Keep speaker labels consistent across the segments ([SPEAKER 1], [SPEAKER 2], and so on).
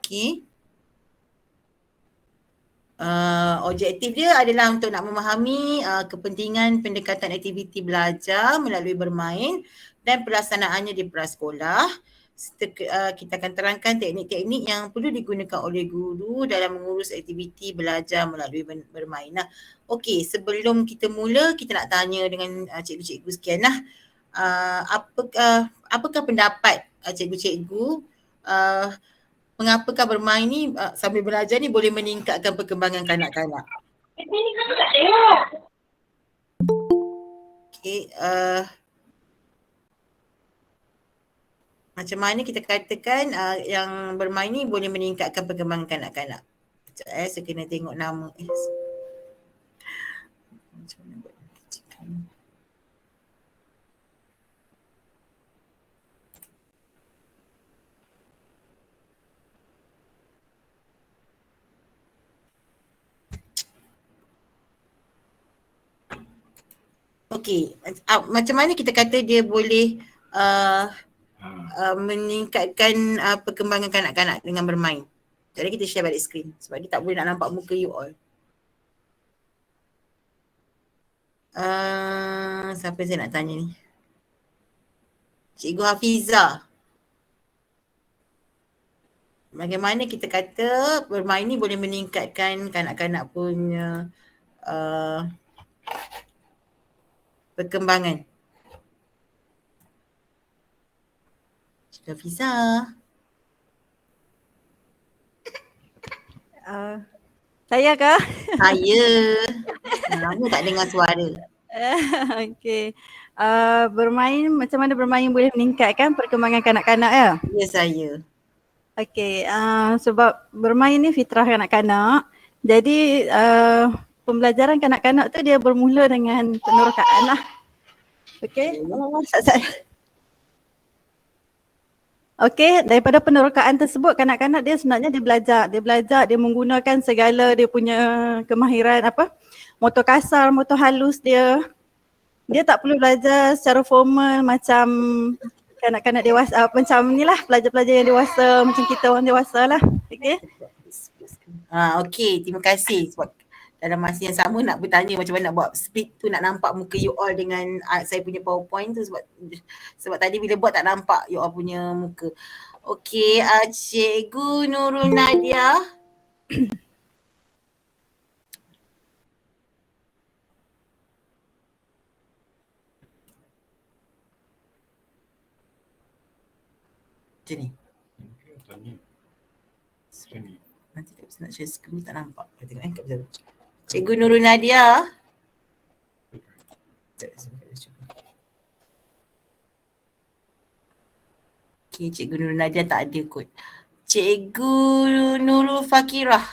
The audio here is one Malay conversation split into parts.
[SPEAKER 1] Okey. Objektif dia adalah untuk nak memahami kepentingan pendekatan aktiviti belajar melalui bermain dan pelaksanaannya di prasekolah. Kita akan terangkan teknik-teknik yang perlu digunakan oleh guru dalam mengurus aktiviti belajar melalui bermain. Nah, okey, sebelum kita mula, kita nak tanya dengan cikgu-cikgu sekian lah. Apakah pendapat cikgu-cikgu mengapakah bermain ni sambil belajar ni boleh meningkatkan perkembangan kanak-kanak? Okey, macam mana kita katakan yang bermain ni boleh meningkatkan perkembangan kanak-kanak? Sekejap saya kena tengok nama. Macam mana buat? Okey, macam mana kita kata dia boleh meningkatkan perkembangan kanak-kanak dengan bermain? Jadi kita share balik skrin sebab dia tak boleh nak nampak muka you all. Siapa saya nak tanya ni? Cikgu Hafizah. Bagaimana kita kata bermain ni boleh meningkatkan kanak-kanak punya perkembangan? Cikgu Hafizah.
[SPEAKER 2] Saya ke?
[SPEAKER 1] Saya. Lama tak dengar suara.
[SPEAKER 2] Okey. Bermain, macam mana bermain boleh meningkatkan perkembangan kanak-kanak ya?
[SPEAKER 1] Ya, saya.
[SPEAKER 2] Okey, sebab bermain ni fitrah kanak-kanak. Jadi pembelajaran kanak-kanak tu dia bermula dengan penerokaan lah. Okey. Okey, daripada penerokaan tersebut kanak-kanak dia sebenarnya dia belajar, dia menggunakan segala dia punya kemahiran motor kasar, motor halus dia. Dia tak perlu belajar secara formal macam kanak-kanak dewasa, macam ni lah pelajar-pelajar yang dewasa, macam kita orang dewasa lah. Okey.
[SPEAKER 1] Okey, terima kasih sebab dalam masa yang sama nak bertanya macam mana nak buat split tu, nak nampak muka you all dengan saya punya PowerPoint tu sebab tadi bila buat tak nampak you all punya muka. Okey, Cikgu Nurul Nadia. Macam ni. Nanti tak bisa nak share screen tak nampak. Tengok kat betul. Cikgu Nurul Nadia. Okey, Cikgu Nurul Nadia tak ada kot. Cikgu Nurul Fakirah.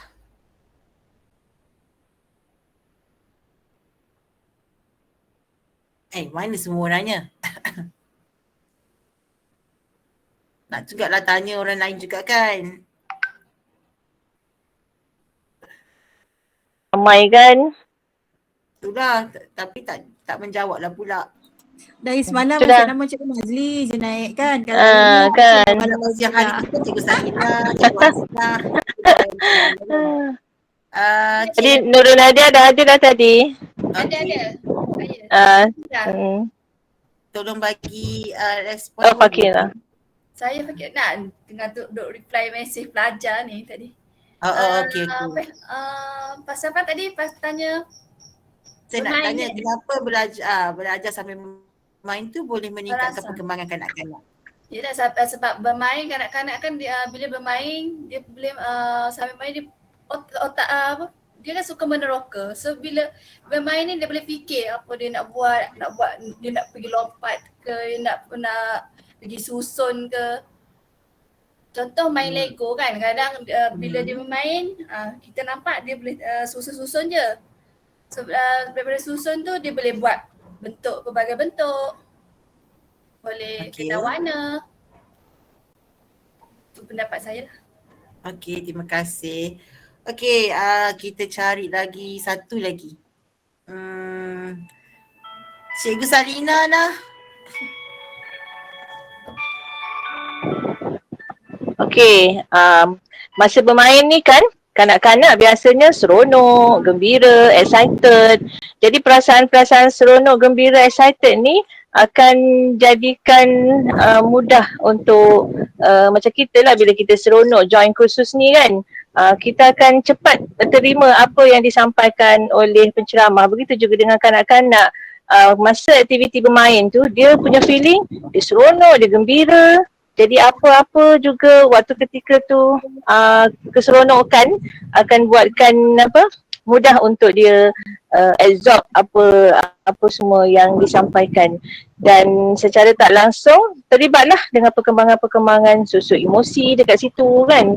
[SPEAKER 1] Mana semua orangnya? Nak jugalah tanya orang lain juga kan?
[SPEAKER 3] Ramai kan?
[SPEAKER 1] Itulah, tapi tak menjawab lah pula.
[SPEAKER 4] Dari semalam
[SPEAKER 3] Sudah.
[SPEAKER 4] macam nama Cikgu Mazli je naik kan.
[SPEAKER 3] Kan.
[SPEAKER 1] Kalau siang hari kita Cikgu Sarina, Cikgu Hasna.
[SPEAKER 3] Jadi Nurul Nadia dah ada dah tadi.
[SPEAKER 1] Ada. Tolong bagi respon.
[SPEAKER 3] Fakirah.
[SPEAKER 5] Saya Fakirah nak tengah duk reply mesej pelajar ni tadi.
[SPEAKER 1] Okey.
[SPEAKER 5] Pasal apa tadi? Tanya.
[SPEAKER 1] Saya nak tanya kenapa belajar sambil main tu boleh meningkatkan perkembangan kanak-kanak?
[SPEAKER 5] Yelah, sebab bermain kanak-kanak kan bila bermain dia boleh sambil main dia otak dia kan suka meneroka. So bila bermain ni dia boleh fikir apa dia nak buat, dia nak pergi lompat ke, dia nak pergi susun ke. Contoh main Lego kan, kadang bila dia bermain kita nampak dia boleh susun-susun je. So daripada susun tu dia boleh buat bentuk, pelbagai bentuk. Boleh kena warna. Itu pendapat saya lah.
[SPEAKER 1] Okey, terima kasih. Okey, kita cari lagi satu lagi. Cikgu Sarina lah.
[SPEAKER 3] Okey, masa bermain ni kan kanak-kanak biasanya seronok, gembira, excited. Jadi perasaan-perasaan seronok, gembira, excited ni akan jadikan mudah untuk macam kita lah bila kita seronok join kursus ni kan. Kita akan cepat terima apa yang disampaikan oleh penceramah. Begitu juga dengan kanak-kanak. Masa aktiviti bermain tu dia punya feeling, dia seronok, dia gembira. Jadi apa-apa juga waktu ketika tu keseronokan akan buatkan mudah untuk dia absorb apa semua yang disampaikan, dan secara tak langsung terlibatlah dengan perkembangan-perkembangan susu emosi dekat situ kan.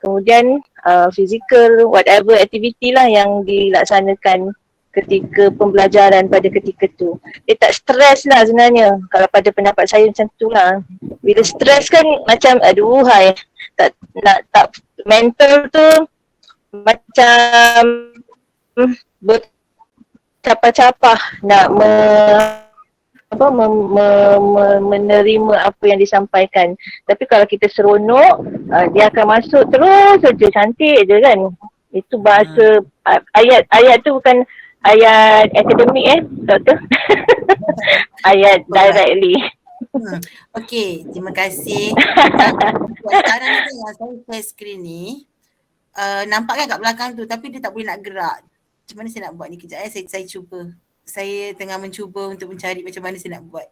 [SPEAKER 3] Kemudian physical whatever activity lah yang dilaksanakan ketika pembelajaran pada ketika tu. Dia tak stres lah sebenarnya kalau pada pendapat saya macam tu lah. Bila stres kan macam aduhai, tak mental tu macam bercapah-capah nak menerima apa yang disampaikan. Tapi kalau kita seronok, dia akan masuk terus saja, cantik je kan. Itu bahasa ayat tu bukan ayat akademik doktor. Ayat directly.
[SPEAKER 1] Okey, terima kasih. Sekarang ni tengok saya share screen ni. Nampak kan kat belakang tu, tapi dia tak boleh nak gerak. Macam mana saya nak buat ni? Kejap saya cuba. Saya tengah mencuba untuk mencari macam mana saya nak buat.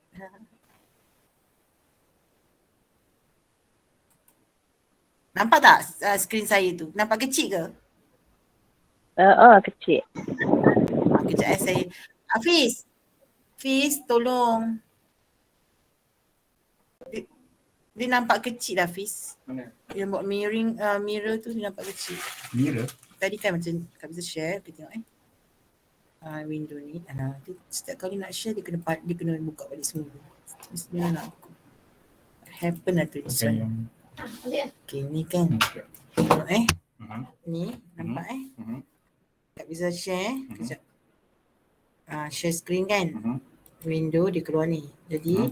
[SPEAKER 1] Nampak tak skrin saya tu? Nampak kecil ke?
[SPEAKER 3] Kecil.
[SPEAKER 1] Kejap saya. Hafiz, tolong. Dia nampak kecil dah, Hafiz.
[SPEAKER 6] Mana?
[SPEAKER 1] Dia buat mirror tu dia nampak kecil.
[SPEAKER 6] Mirror?
[SPEAKER 1] Tadi kan macam tak bisa share, kita tengok window ni. Dia setiap kali nak share dia kena buka balik semula. Bismillah nak buka. Happen lah tu. Okay, ni kan. Tengok ni nampak tak bisa share. Kejap. Share screen kan. Window dia keluar ni. Jadi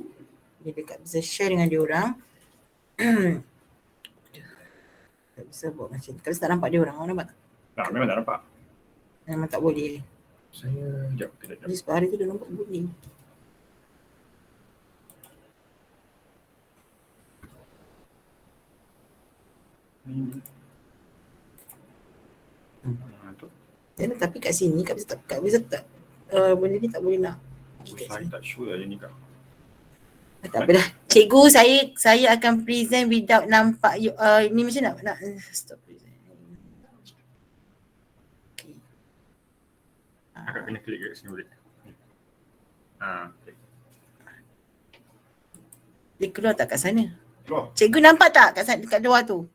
[SPEAKER 1] dia tak bisa share dengan dia orang. Tak bisa buat macam ni. Kalau tak nampak dia orang, awak nampak tak?
[SPEAKER 6] Tak, memang tak nampak.
[SPEAKER 1] Memang tak boleh.
[SPEAKER 6] Saya, sekejap.
[SPEAKER 1] Jadi sebab hari tu dia nampak boleh. Tapi kat sini, kat bisa tak benda ni tak boleh nak.
[SPEAKER 6] Saya tak sure lah ni kak.
[SPEAKER 1] Tak apa dah. Cikgu, saya akan present without nampak ni macam nak stop present. Okay.
[SPEAKER 6] Kakak kena klik kat sini boleh. Okay.
[SPEAKER 1] Dia keluar tak kat sana?
[SPEAKER 6] Keluar.
[SPEAKER 1] Cikgu nampak tak kat luar tu?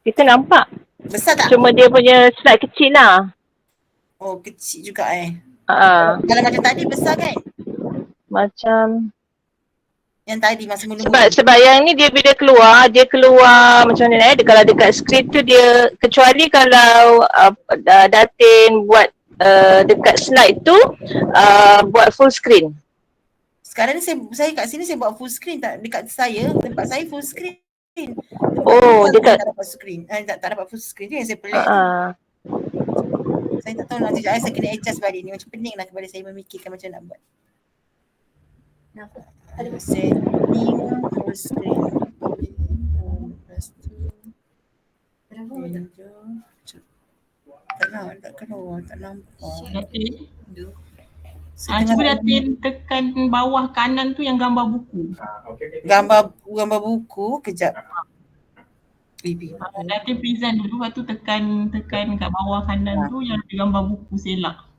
[SPEAKER 3] Kita nampak.
[SPEAKER 1] Besar tak?
[SPEAKER 3] Cuma dia punya slide kecil lah.
[SPEAKER 1] Oh, kecil juga
[SPEAKER 3] Kalau
[SPEAKER 1] macam tadi besar kan?
[SPEAKER 3] Macam
[SPEAKER 1] yang tadi masa mula-mula.
[SPEAKER 3] Sebab yang ni dia bila dia keluar macam mana kalau dekat skrin tu dia, kecuali kalau Datin buat dekat slide tu buat full screen.
[SPEAKER 1] Sekarang ni saya kat sini saya buat full screen, tak dekat saya, tempat saya full screen.
[SPEAKER 3] Dekat
[SPEAKER 1] tak dapat screen. Tak dapat full screen tu yang saya pelik. Saya tak tahu nak saya kena adjust balik ni, macam pening lah kepada saya memikirkan macam nak buat. Ada setting full screen. Lepas tu tak keluar, tak nampak.
[SPEAKER 7] Datin. Cuba Datin tekan bawah kanan tu yang gambar buku.
[SPEAKER 1] Gambar buku, kejap.
[SPEAKER 7] Datin present dulu, lepas tu tekan kat bawah kanan tu yang ada gambar buku selak.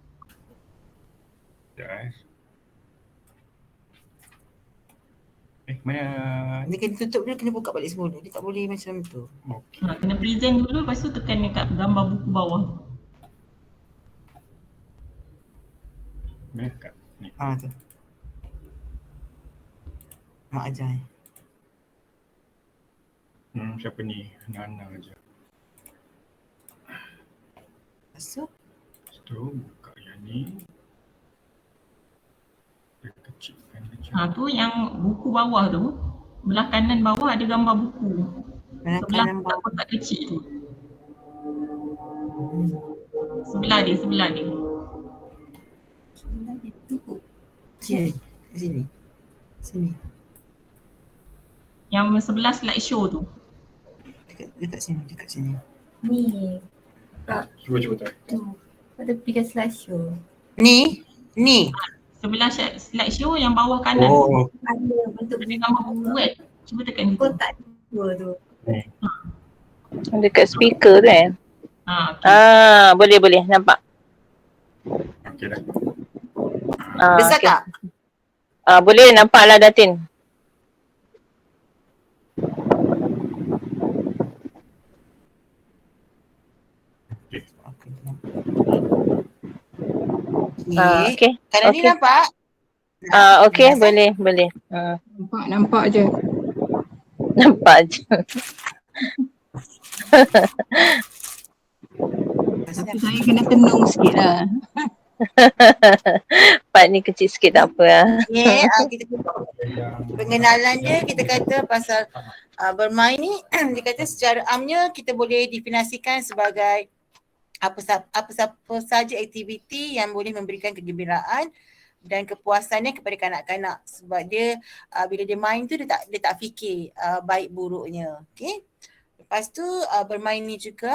[SPEAKER 6] Mana?
[SPEAKER 1] Dia kena tutup dulu, kena buka balik semula. Dia tak boleh macam tu.
[SPEAKER 7] Kena present dulu, lepas tu tekan dekat gambar buku bawah.
[SPEAKER 6] Mana kat ni?
[SPEAKER 1] Tu. Mak ajar.
[SPEAKER 6] Siapa ni? Nana je.
[SPEAKER 1] Masuk.
[SPEAKER 6] Tu buka yang ni. Dia kecil.
[SPEAKER 7] Tu yang buku bawah tu. Sebelah kanan bawah ada gambar buku.
[SPEAKER 1] Belah
[SPEAKER 7] Sebelah
[SPEAKER 1] kanan bawah.
[SPEAKER 7] kotak kecil tu. Sebelah dia.
[SPEAKER 1] Sini. Sini. Sini.
[SPEAKER 7] Yang sebelah slideshow tu.
[SPEAKER 1] Dekat sini. Dekat sini.
[SPEAKER 4] Ni.
[SPEAKER 6] Cuba try.
[SPEAKER 4] Tu. Ada aplikasi slideshow.
[SPEAKER 1] Ni.
[SPEAKER 7] Sebelah slideshow yang bawah kanan.
[SPEAKER 6] Oh,
[SPEAKER 4] Ada bentuk
[SPEAKER 7] Ada gambar buku kan? Cuba tekan situ.
[SPEAKER 4] kotak dua tu.
[SPEAKER 3] Dekat speaker tu kan?
[SPEAKER 7] Okay.
[SPEAKER 3] Boleh nampak.
[SPEAKER 6] okey dah.
[SPEAKER 1] Besar
[SPEAKER 3] Okay.
[SPEAKER 1] tak?
[SPEAKER 3] Boleh nampak lah Datin. Okay.
[SPEAKER 1] Kalau ni
[SPEAKER 3] Okey.
[SPEAKER 1] nampak?
[SPEAKER 3] Okey, boleh.
[SPEAKER 8] Nampak je.
[SPEAKER 3] Nampak je.
[SPEAKER 8] Tapi saya kena tenung sikit lah.
[SPEAKER 3] Part ni kecil sikit tak apa lah.
[SPEAKER 1] Okay, kita pengenalan dia kita kata pasal bermain ni dia kata secara amnya kita boleh definisikan sebagai apa saja aktiviti yang boleh memberikan kegembiraan dan kepuasannya kepada kanak-kanak sebab dia bila dia main tu dia tak fikir baik buruknya. Okey. Lepas tu bermain ni juga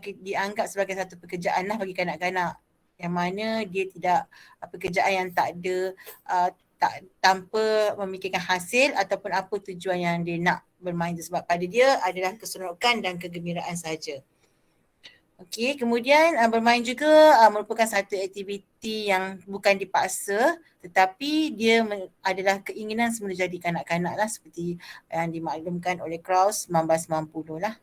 [SPEAKER 1] dianggap sebagai satu pekerjaan lah bagi kanak-kanak yang mana dia tidak pekerjaan yang tak ada tanpa memikirkan hasil ataupun apa tujuan yang dia nak bermain tu sebab pada dia adalah keseronokan dan kegembiraan sahaja. Okey, kemudian bermain juga merupakan satu aktiviti yang bukan dipaksa tetapi dia adalah keinginan semula jadi kanak-kanak lah seperti yang dimaklumkan oleh Krauss 1990 lah.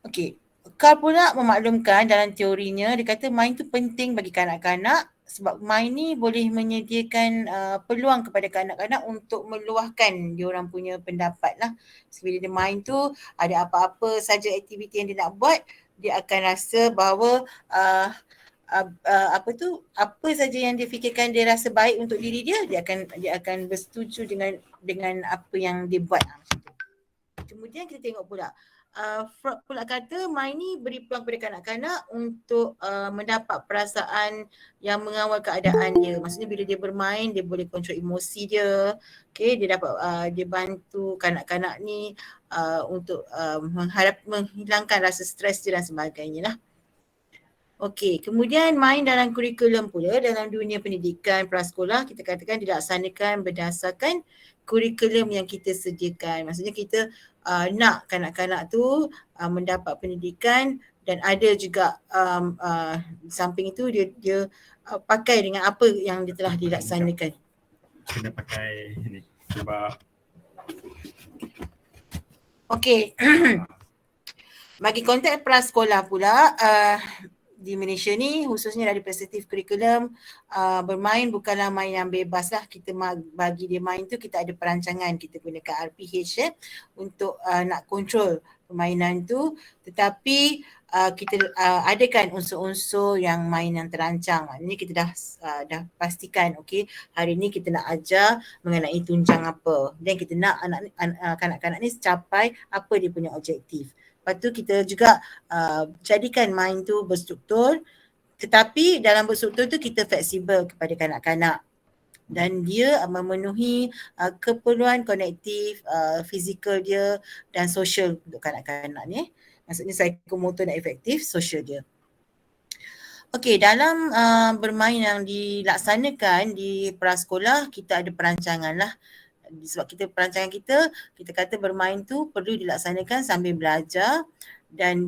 [SPEAKER 1] Okey, Carl pula memaklumkan dalam teorinya dia kata main tu penting bagi kanak-kanak sebab main ni boleh menyediakan peluang kepada kanak-kanak untuk meluahkan diorang punya pendapat lah. Bila dia main tu ada apa-apa saja aktiviti yang dia nak buat dia akan rasa bahawa apa saja yang dia fikirkan dia rasa baik untuk diri dia akan bersetuju dengan apa yang dia buat. Kemudian kita tengok pula Freud pula kata main ni beri peluang kepada kanak-kanak untuk mendapat perasaan yang mengawal keadaan dia. Maksudnya bila dia bermain dia boleh kontrol emosi dia. Okay, dia dapat dia bantu kanak-kanak ni untuk menghilangkan rasa stres dia dan sebagainya lah. Okey, kemudian main dalam kurikulum pula dalam dunia pendidikan prasekolah kita katakan dilaksanakan berdasarkan kurikulum yang kita sediakan. Maksudnya kita nak kanak-kanak tu mendapat pendidikan dan ada juga samping itu dia pakai dengan apa yang dia telah dilaksanakan.
[SPEAKER 6] Kena pakai ni sebab
[SPEAKER 1] Okey. Bagi konteks prasekolah pula di Malaysia ni khususnya dari perspektif kurikulum bermain bukanlah main yang bebas lah. Kita bagi dia main tu kita ada perancangan, kita gunakan RPH untuk nak kontrol permainan tu tetapi kita adakan unsur-unsur yang main yang terancang. Ini kita dah pastikan okey hari ni kita nak ajar mengenai tunjang apa dan kita nak kanak-kanak ni capai apa dia punya objektif. Lepas tu kita juga jadikan main tu berstruktur tetapi dalam berstruktur tu kita fleksibel kepada kanak-kanak dan dia memenuhi keperluan konektif, fizikal dia dan sosial untuk kanak-kanak ni. Maksudnya psikomotor dan efektif sosial dia. Okey, dalam bermain yang dilaksanakan di prasekolah kita ada perancangan lah. Sebab perancangan kita kata bermain tu perlu dilaksanakan sambil belajar dan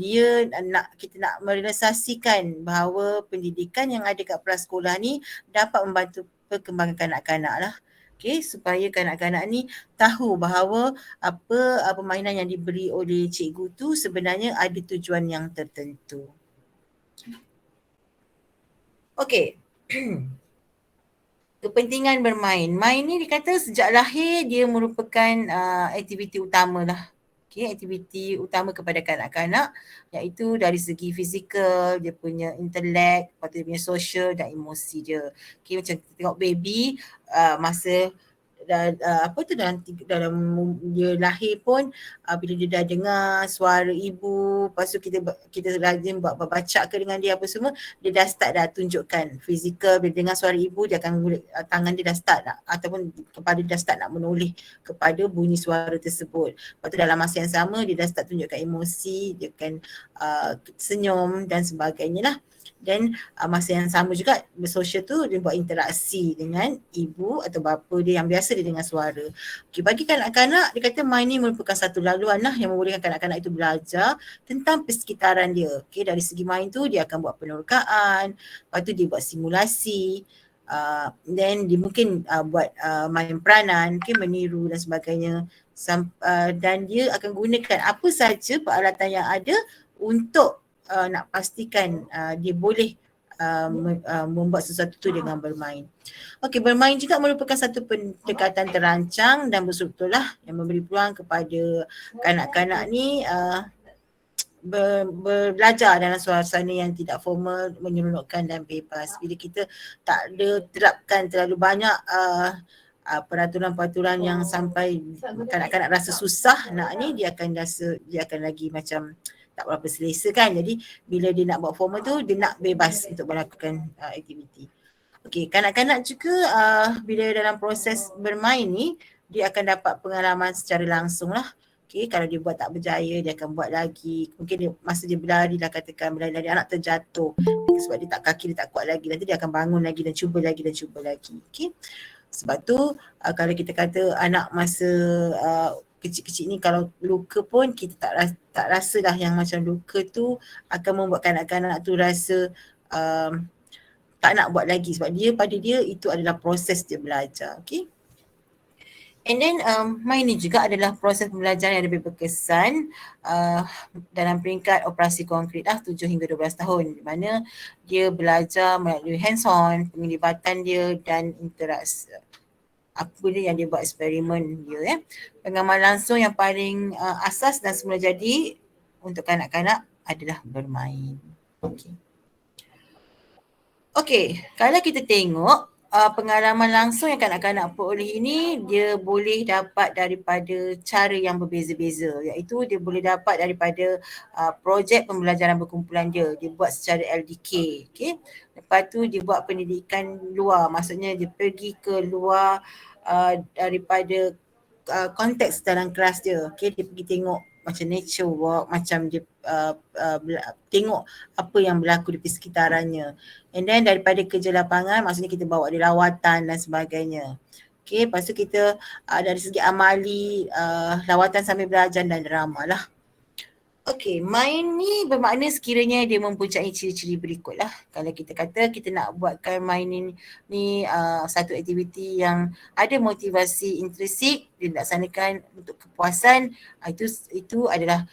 [SPEAKER 1] kita nak merealisasikan bahawa pendidikan yang ada kat prasekolah ni dapat membantu perkembangan kanak-kanak lah. Okay, supaya kanak-kanak ni tahu bahawa apa permainan yang diberi oleh cikgu tu sebenarnya ada tujuan yang tertentu. Okay. Kepentingan bermain. Main ni dikata sejak lahir dia merupakan aktiviti utama lah. Okay, aktiviti utama kepada kanak-kanak iaitu dari segi fizikal, dia punya intelek, lepas tu dia punya sosial dan emosi dia. Okay, macam kita tengok baby masa dalam dia lahir pun bila dia dah dengar suara ibu, lepas tu kita rajin buat baca ke dengan dia apa semua, dia dah start dah tunjukkan fizikal. Bila dengar suara ibu dia akan tangan dia dah start ataupun kepala dia dah start nak menoleh kepada bunyi suara tersebut. Lepas tu dalam masa yang sama dia dah start tunjukkan emosi, dia akan senyum dan sebagainya lah. Dan masa yang sama juga bersosial tu dia buat interaksi dengan ibu atau bapa dia yang biasa dia dengar suara. Okay, bagi kanak-kanak dia kata main ni merupakan satu laluan lah yang membolehkan kanak-kanak itu belajar tentang persekitaran dia. Okay, dari segi main tu dia akan buat penerokaan, lepas tu dia buat simulasi, then dia mungkin buat main peranan, okay, meniru dan sebagainya. Dan dia akan gunakan apa sahaja peralatan yang ada untuk nak pastikan dia boleh membuat sesuatu tu dengan bermain. Okey, bermain juga merupakan satu pendekatan terancang dan berstruktur lah yang memberi peluang kepada kanak-kanak ni belajar dalam suasana yang tidak formal, menyeronokkan dan bebas. Bila kita tak ada terapkan terlalu banyak peraturan-peraturan yang sampai kanak-kanak rasa susah nak ni, dia akan lagi macam tak berapa selesa kan. Jadi bila dia nak buat formal tu dia nak bebas untuk melakukan aktiviti. Okey, kanak-kanak juga bila dalam proses bermain ni dia akan dapat pengalaman secara langsung lah. Okey, kalau dia buat tak berjaya dia akan buat lagi. Mungkin masa dia berlari lah, katakan berlari anak terjatuh sebab dia kaki dia tak kuat lagi, nanti dia akan bangun lagi dan cuba lagi dan cuba lagi. Okey. Sebab tu kalau kita kata anak masa kecil-kecil ni kalau luka pun kita tak rasa dah yang macam luka tu akan membuat kanak-kanak tu rasa tak nak buat lagi, sebab pada dia itu adalah proses dia belajar. Okay. And then main ni juga adalah proses pembelajaran yang lebih berkesan dalam peringkat operasi konkret 7 hingga 12 tahun, di mana dia belajar melalui hands on, penglibatan dia dan interaksi. Apa dia yang dia buat eksperimen dia Pengalaman langsung yang paling asas dan semula jadi untuk kanak-kanak adalah bermain. Okey, kalau kita tengok pengalaman langsung yang kanak-kanak peroleh ini, dia boleh dapat daripada cara yang berbeza-beza, iaitu dia boleh dapat daripada projek pembelajaran berkumpulan dia buat secara LDK. Okay. Lepas tu dia buat pendidikan luar, maksudnya dia pergi ke luar daripada konteks dalam kelas dia. Okay, dia pergi tengok macam nature walk, macam dia tengok apa yang berlaku di persekitarannya. And then daripada kerja lapangan, maksudnya kita bawa dia lawatan dan sebagainya. Okay, lepas tu kita dari segi amali, lawatan sambil belajar dan drama lah. Okey, main ni bermakna sekiranya dia mempunyai ciri-ciri berikutlah. Kalau kita kata kita nak buatkan main ni satu aktiviti yang ada motivasi intrinsik, dilaksanakan untuk kepuasan, itu adalah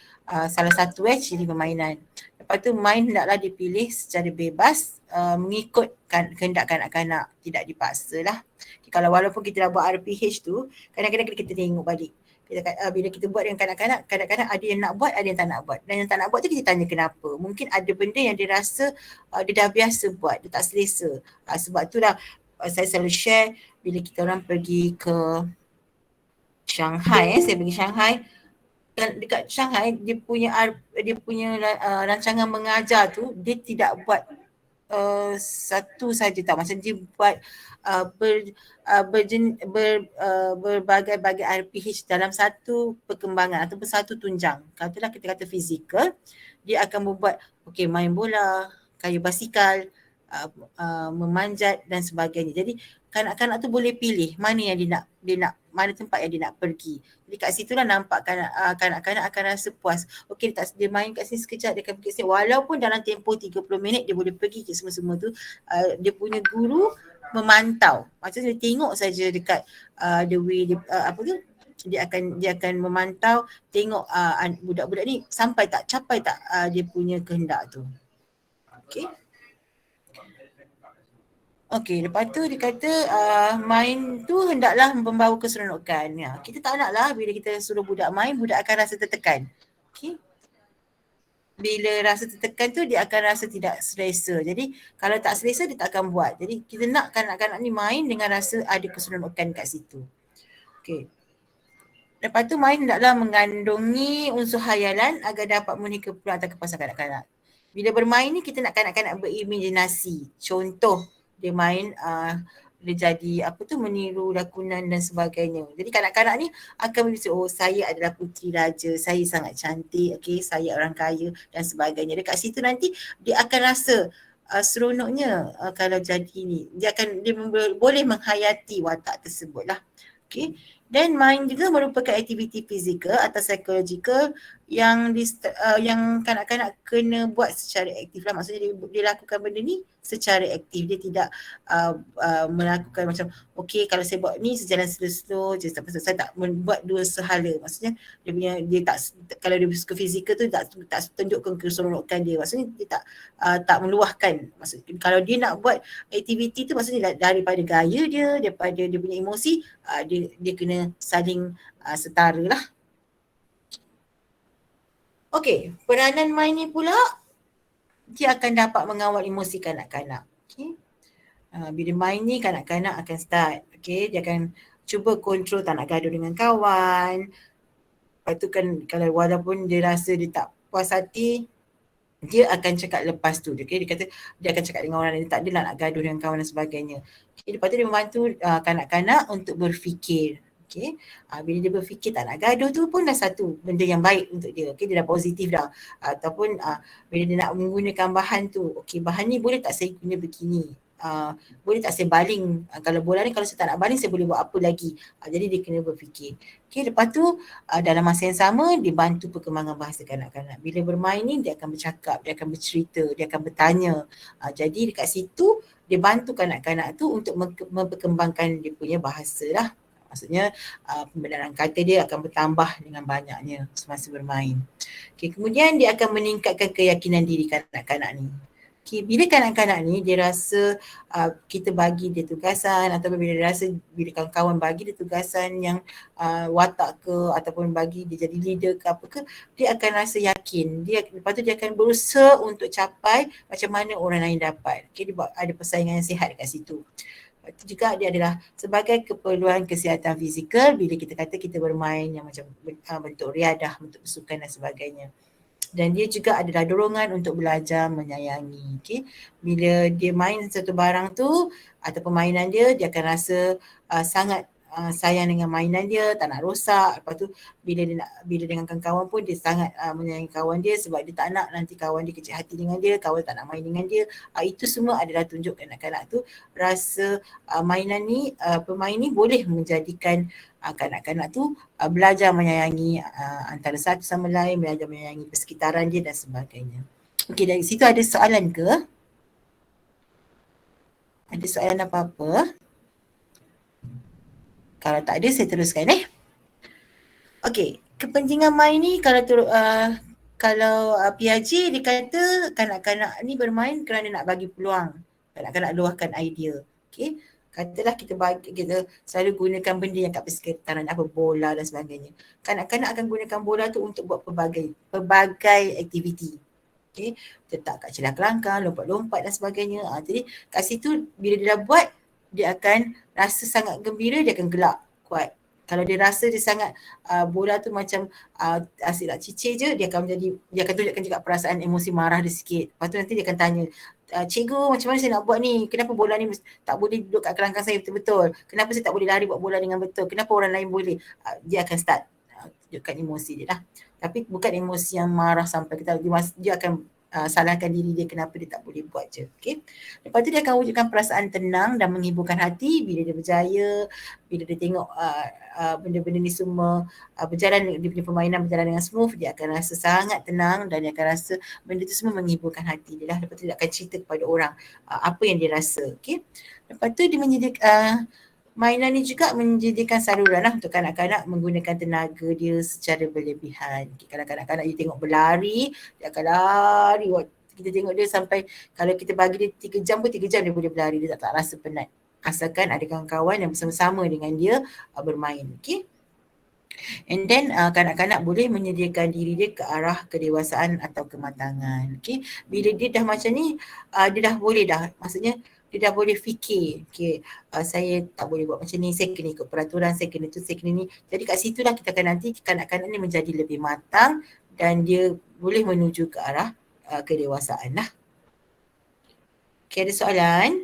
[SPEAKER 1] salah satu ciri permainan. Lepas tu main hendaklah dipilih secara bebas mengikut kehendak kanak-kanak, tidak dipaksa lah. Kalau walaupun kita dah buat RPH tu, kadang-kadang kita tengok balik. Bila kita buat dengan kanak-kanak, kadang-kadang ada yang nak buat, ada yang tak nak buat. Dan yang tak nak buat tu kita tanya kenapa. Mungkin ada benda yang dia rasa dia dah biasa buat, dia tak selesa. Sebab itulah saya selalu share bila kita orang pergi ke Shanghai, saya pergi Shanghai. Dekat Shanghai dia punya rancangan mengajar tu, dia tidak buat satu saja tau. Macam dia buat berbagai-bagai RPH dalam satu perkembangan ataupun satu tunjang. Kalau itulah kita kata fizikal, dia akan membuat main bola, kayu basikal, memanjat dan sebagainya. Jadi kanak-kanak tu boleh pilih mana yang dia nak mana tempat yang dia nak pergi. Jadi kat situlah nampak kanak-kanak akan rasa puas. Okey, dia main kat sini sekejap, dia akan pergi sini. Walaupun dalam tempoh 30 minit dia boleh pergi ke semua-semua tu, dia punya guru memantau. Macam dia tengok saja dekat the way dia akan memantau, tengok budak-budak ni capai tak dia punya kehendak tu. Okey. Okey, lepas tu dia kata main tu hendaklah membawa keseronokan. Ya, kita tak naklah bila kita suruh budak main, budak akan rasa tertekan. Okey. Bila rasa tertekan tu dia akan rasa tidak selesa. Jadi kalau tak selesa dia tak akan buat. Jadi kita nak kanak-kanak ni main dengan rasa ada keseronokan kat situ. Okey. Lepas tu main hendaklah mengandungi unsur khayalan agar dapat memenuhi keperluan atau kepuasan kanak-kanak. Bila bermain ni kita nak kanak-kanak berimajinasi. Contoh dia main dia jadi meniru lakonan dan sebagainya. Jadi kanak-kanak ni akan berfikir, oh saya adalah puteri raja, saya sangat cantik, okey, saya orang kaya dan sebagainya. Dekat situ nanti dia akan rasa seronoknya kalau jadi ni. Dia boleh menghayati watak tersebut lah. Okey. Dan main juga merupakan aktiviti fizikal atau psikologikal yang kanak-kanak kena buat secara aktif lah. Maksudnya dia lakukan benda ni secara aktif. Dia tidak melakukan macam okey kalau saya buat ni sejalan slow-slow je sampai saya tak membuat dua sehala. Maksudnya dia tak, kalau dia suka fizikal tu tak tunjukkan keseronokan dia. Maksudnya dia tak meluahkan. Maksudnya kalau dia nak buat aktiviti tu maksudnya daripada gaya dia, daripada dia punya emosi, dia kena saling setara lah. Okey, peranan main ni pula dia akan dapat mengawal emosi kanak-kanak. Okey. Bila main ni kanak-kanak akan start. Okey, dia akan cuba kontrol tak nak gaduh dengan kawan. Lepas tu kan kalau walaupun dia rasa dia tak puas hati, dia akan cakap lepas tu. Okay? Dia kata dia akan cakap dengan orang lain, tak adalah nak gaduh dengan kawan dan sebagainya. Okay? Lepas tu dia membantu kanak-kanak untuk berfikir. Okay? Bila dia berfikir tak nak gaduh tu pun dah satu benda yang baik untuk dia. Okay? Dia dah positif dah. Ataupun bila dia nak menggunakan bahan tu, okay, bahan ni boleh tak saya guna begini? Boleh tak saya baling? Kalau bola ni kalau saya tak nak baling saya boleh buat apa lagi? Jadi dia kena berfikir. Okay, lepas tu dalam masa yang sama dia bantu perkembangan bahasa kanak-kanak. Bila bermain ni dia akan bercakap, dia akan bercerita, dia akan bertanya. Jadi dekat situ dia bantu kanak-kanak tu untuk memperkembangkan dia punya bahasa lah. Maksudnya pembenaran kata dia akan bertambah dengan banyaknya semasa bermain. Okay, kemudian dia akan meningkatkan keyakinan diri kanak-kanak ni. Okay, bila kanak-kanak ni dia rasa kita bagi dia tugasan ataupun bila dia rasa bila kawan-kawan bagi dia tugasan yang watak ke ataupun bagi dia jadi leader ke apa ke, dia akan rasa yakin. Lepas tu dia akan berusaha untuk capai macam mana orang lain dapat. Okay, dia ada persaingan yang sihat dekat situ. Lepas tu juga dia adalah sebagai keperluan kesihatan fizikal bila kita kata kita bermain yang macam bentuk riadah, bentuk bersukan dan sebagainya. Dan dia juga adalah dorongan untuk belajar menyayangi. Okay? Bila dia main satu barang tu atau permainan dia akan rasa sangat sayang dengan mainan dia, tak nak rosak. Lepas tu bila dengan kawan pun dia sangat menyayangi kawan dia sebab dia tak nak nanti kawan dia kecil hati dengan dia, kawan tak nak main dengan dia. Itu semua adalah tunjuk kanak-kanak tu rasa mainan ni, pemain ni boleh menjadikan kanak-kanak tu belajar menyayangi antara satu sama lain, belajar menyayangi persekitaran dia dan sebagainya. Okey, dari situ ada soalan ke? Ada soalan apa-apa? Kalau tak ada saya teruskan Okey, kepentingan main ni kalau Piaget dia kata kanak-kanak ni bermain kerana nak bagi peluang, kanak-kanak luahkan idea. Okey. Katalah kita selalu gunakan benda yang kat persekitaran, apa bola dan sebagainya. Kanak-kanak akan gunakan bola tu untuk buat pelbagai aktiviti. Okay. Letak kat celah kelangkang, lompat-lompat dan sebagainya. Jadi kat situ bila dia dah buat, dia akan rasa sangat gembira, dia akan gelak kuat. Kalau dia rasa dia sangat bola tu macam asyik nak cicir je, dia akan tunjukkan juga perasaan emosi marah dia sikit. Lepas tu nanti dia akan tanya, cikgu macam mana saya nak buat ni? Kenapa bola ni tak boleh duduk kat kelangkang saya betul-betul? Kenapa saya tak boleh lari buat bola dengan betul? Kenapa orang lain boleh? Dia akan start tunjukkan emosi dia lah. Tapi bukan emosi yang marah sampai dia akan salahkan diri dia kenapa dia tak boleh buat je. Okay? Lepas tu dia akan wujudkan perasaan tenang dan menghiburkan hati bila dia berjaya, bila dia tengok benda-benda ni semua berjalan, dia punya permainan berjalan dengan smooth, dia akan rasa sangat tenang dan dia akan rasa benda tu semua menghiburkan hati dia lah. Lepas tu dia akan cerita kepada orang apa yang dia rasa. Okay? Lepas tu dia menyediakan mainan ni juga menjadikan saluran lah untuk kanak-kanak menggunakan tenaga dia secara berlebihan. Kalau kanak-kanak dia tengok berlari, dia akan lari. Kita tengok dia sampai kalau kita bagi dia 3 jam pun 3 jam dia boleh berlari, dia tak rasa penat. Asalkan ada kawan-kawan yang bersama-sama dengan dia bermain. Okay? And then kanak-kanak boleh menyediakan diri dia ke arah kedewasaan atau kematangan. Okay? Bila dia dah macam ni, dia dah boleh dah. Maksudnya dia dah boleh fikir, saya tak boleh buat macam ni, saya kena ikut peraturan, saya kena tu, saya kena ni. Jadi kat situlah kita akan nanti kanak-kanak ni menjadi lebih matang dan dia boleh menuju ke arah kedewasaan lah. Okay, ada soalan?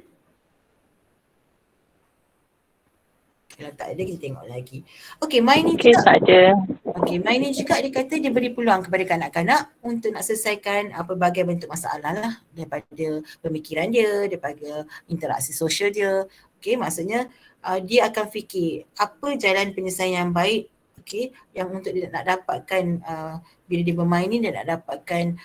[SPEAKER 1] Kalau tak ada kita tengok lagi. Okay, mining
[SPEAKER 3] Okay,
[SPEAKER 1] juga.
[SPEAKER 3] tak ada.
[SPEAKER 1] Okay, mining juga dia kata dia beri peluang kepada kanak-kanak untuk nak selesaikan pelbagai bentuk masalah lah daripada pemikiran dia, daripada interaksi sosial dia. Okay, maksudnya dia akan fikir apa jalan penyelesaian yang baik, okay, yang untuk dia nak dapatkan bila dia bermain ni dia nak dapatkan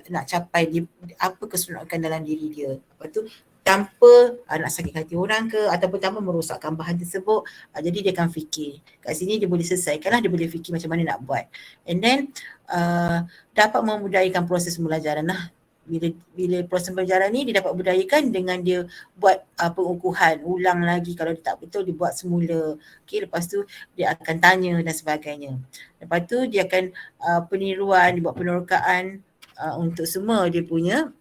[SPEAKER 1] nak capai apa keseronokan dalam diri dia. Lepas tu tanpa nak sakit hati orang ke ataupun tanpa merosakkan bahan tersebut. Jadi dia akan fikir. Kat sini dia boleh selesaikan lah, dia boleh fikir macam mana nak buat. And then dapat memudahikan proses pembelajaran lah. Bila proses pembelajaran ni dia dapat budayakan dengan dia buat pengukuhan, ulang lagi kalau dia tak betul dia buat semula. Okay, lepas tu dia akan tanya dan sebagainya. Lepas tu dia akan peniruan, dia buat penerokaan untuk semua dia punya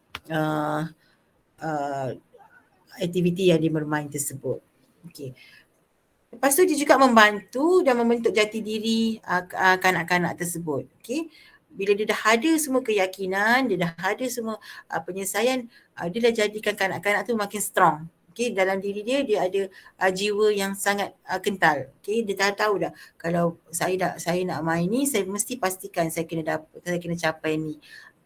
[SPEAKER 1] aktiviti yang dia bermain tersebut. Okay. Lepas tu dia juga membantu dan membentuk jati diri kanak-kanak tersebut. Okay. Bila dia dah ada semua keyakinan, dia dah ada semua penyelesaian, dia dah jadikan kanak-kanak tu makin strong. Okay, dalam diri dia ada jiwa yang sangat kental. Okay, dia dah tahu dah kalau saya nak main ni, saya mesti pastikan saya kena capai ni.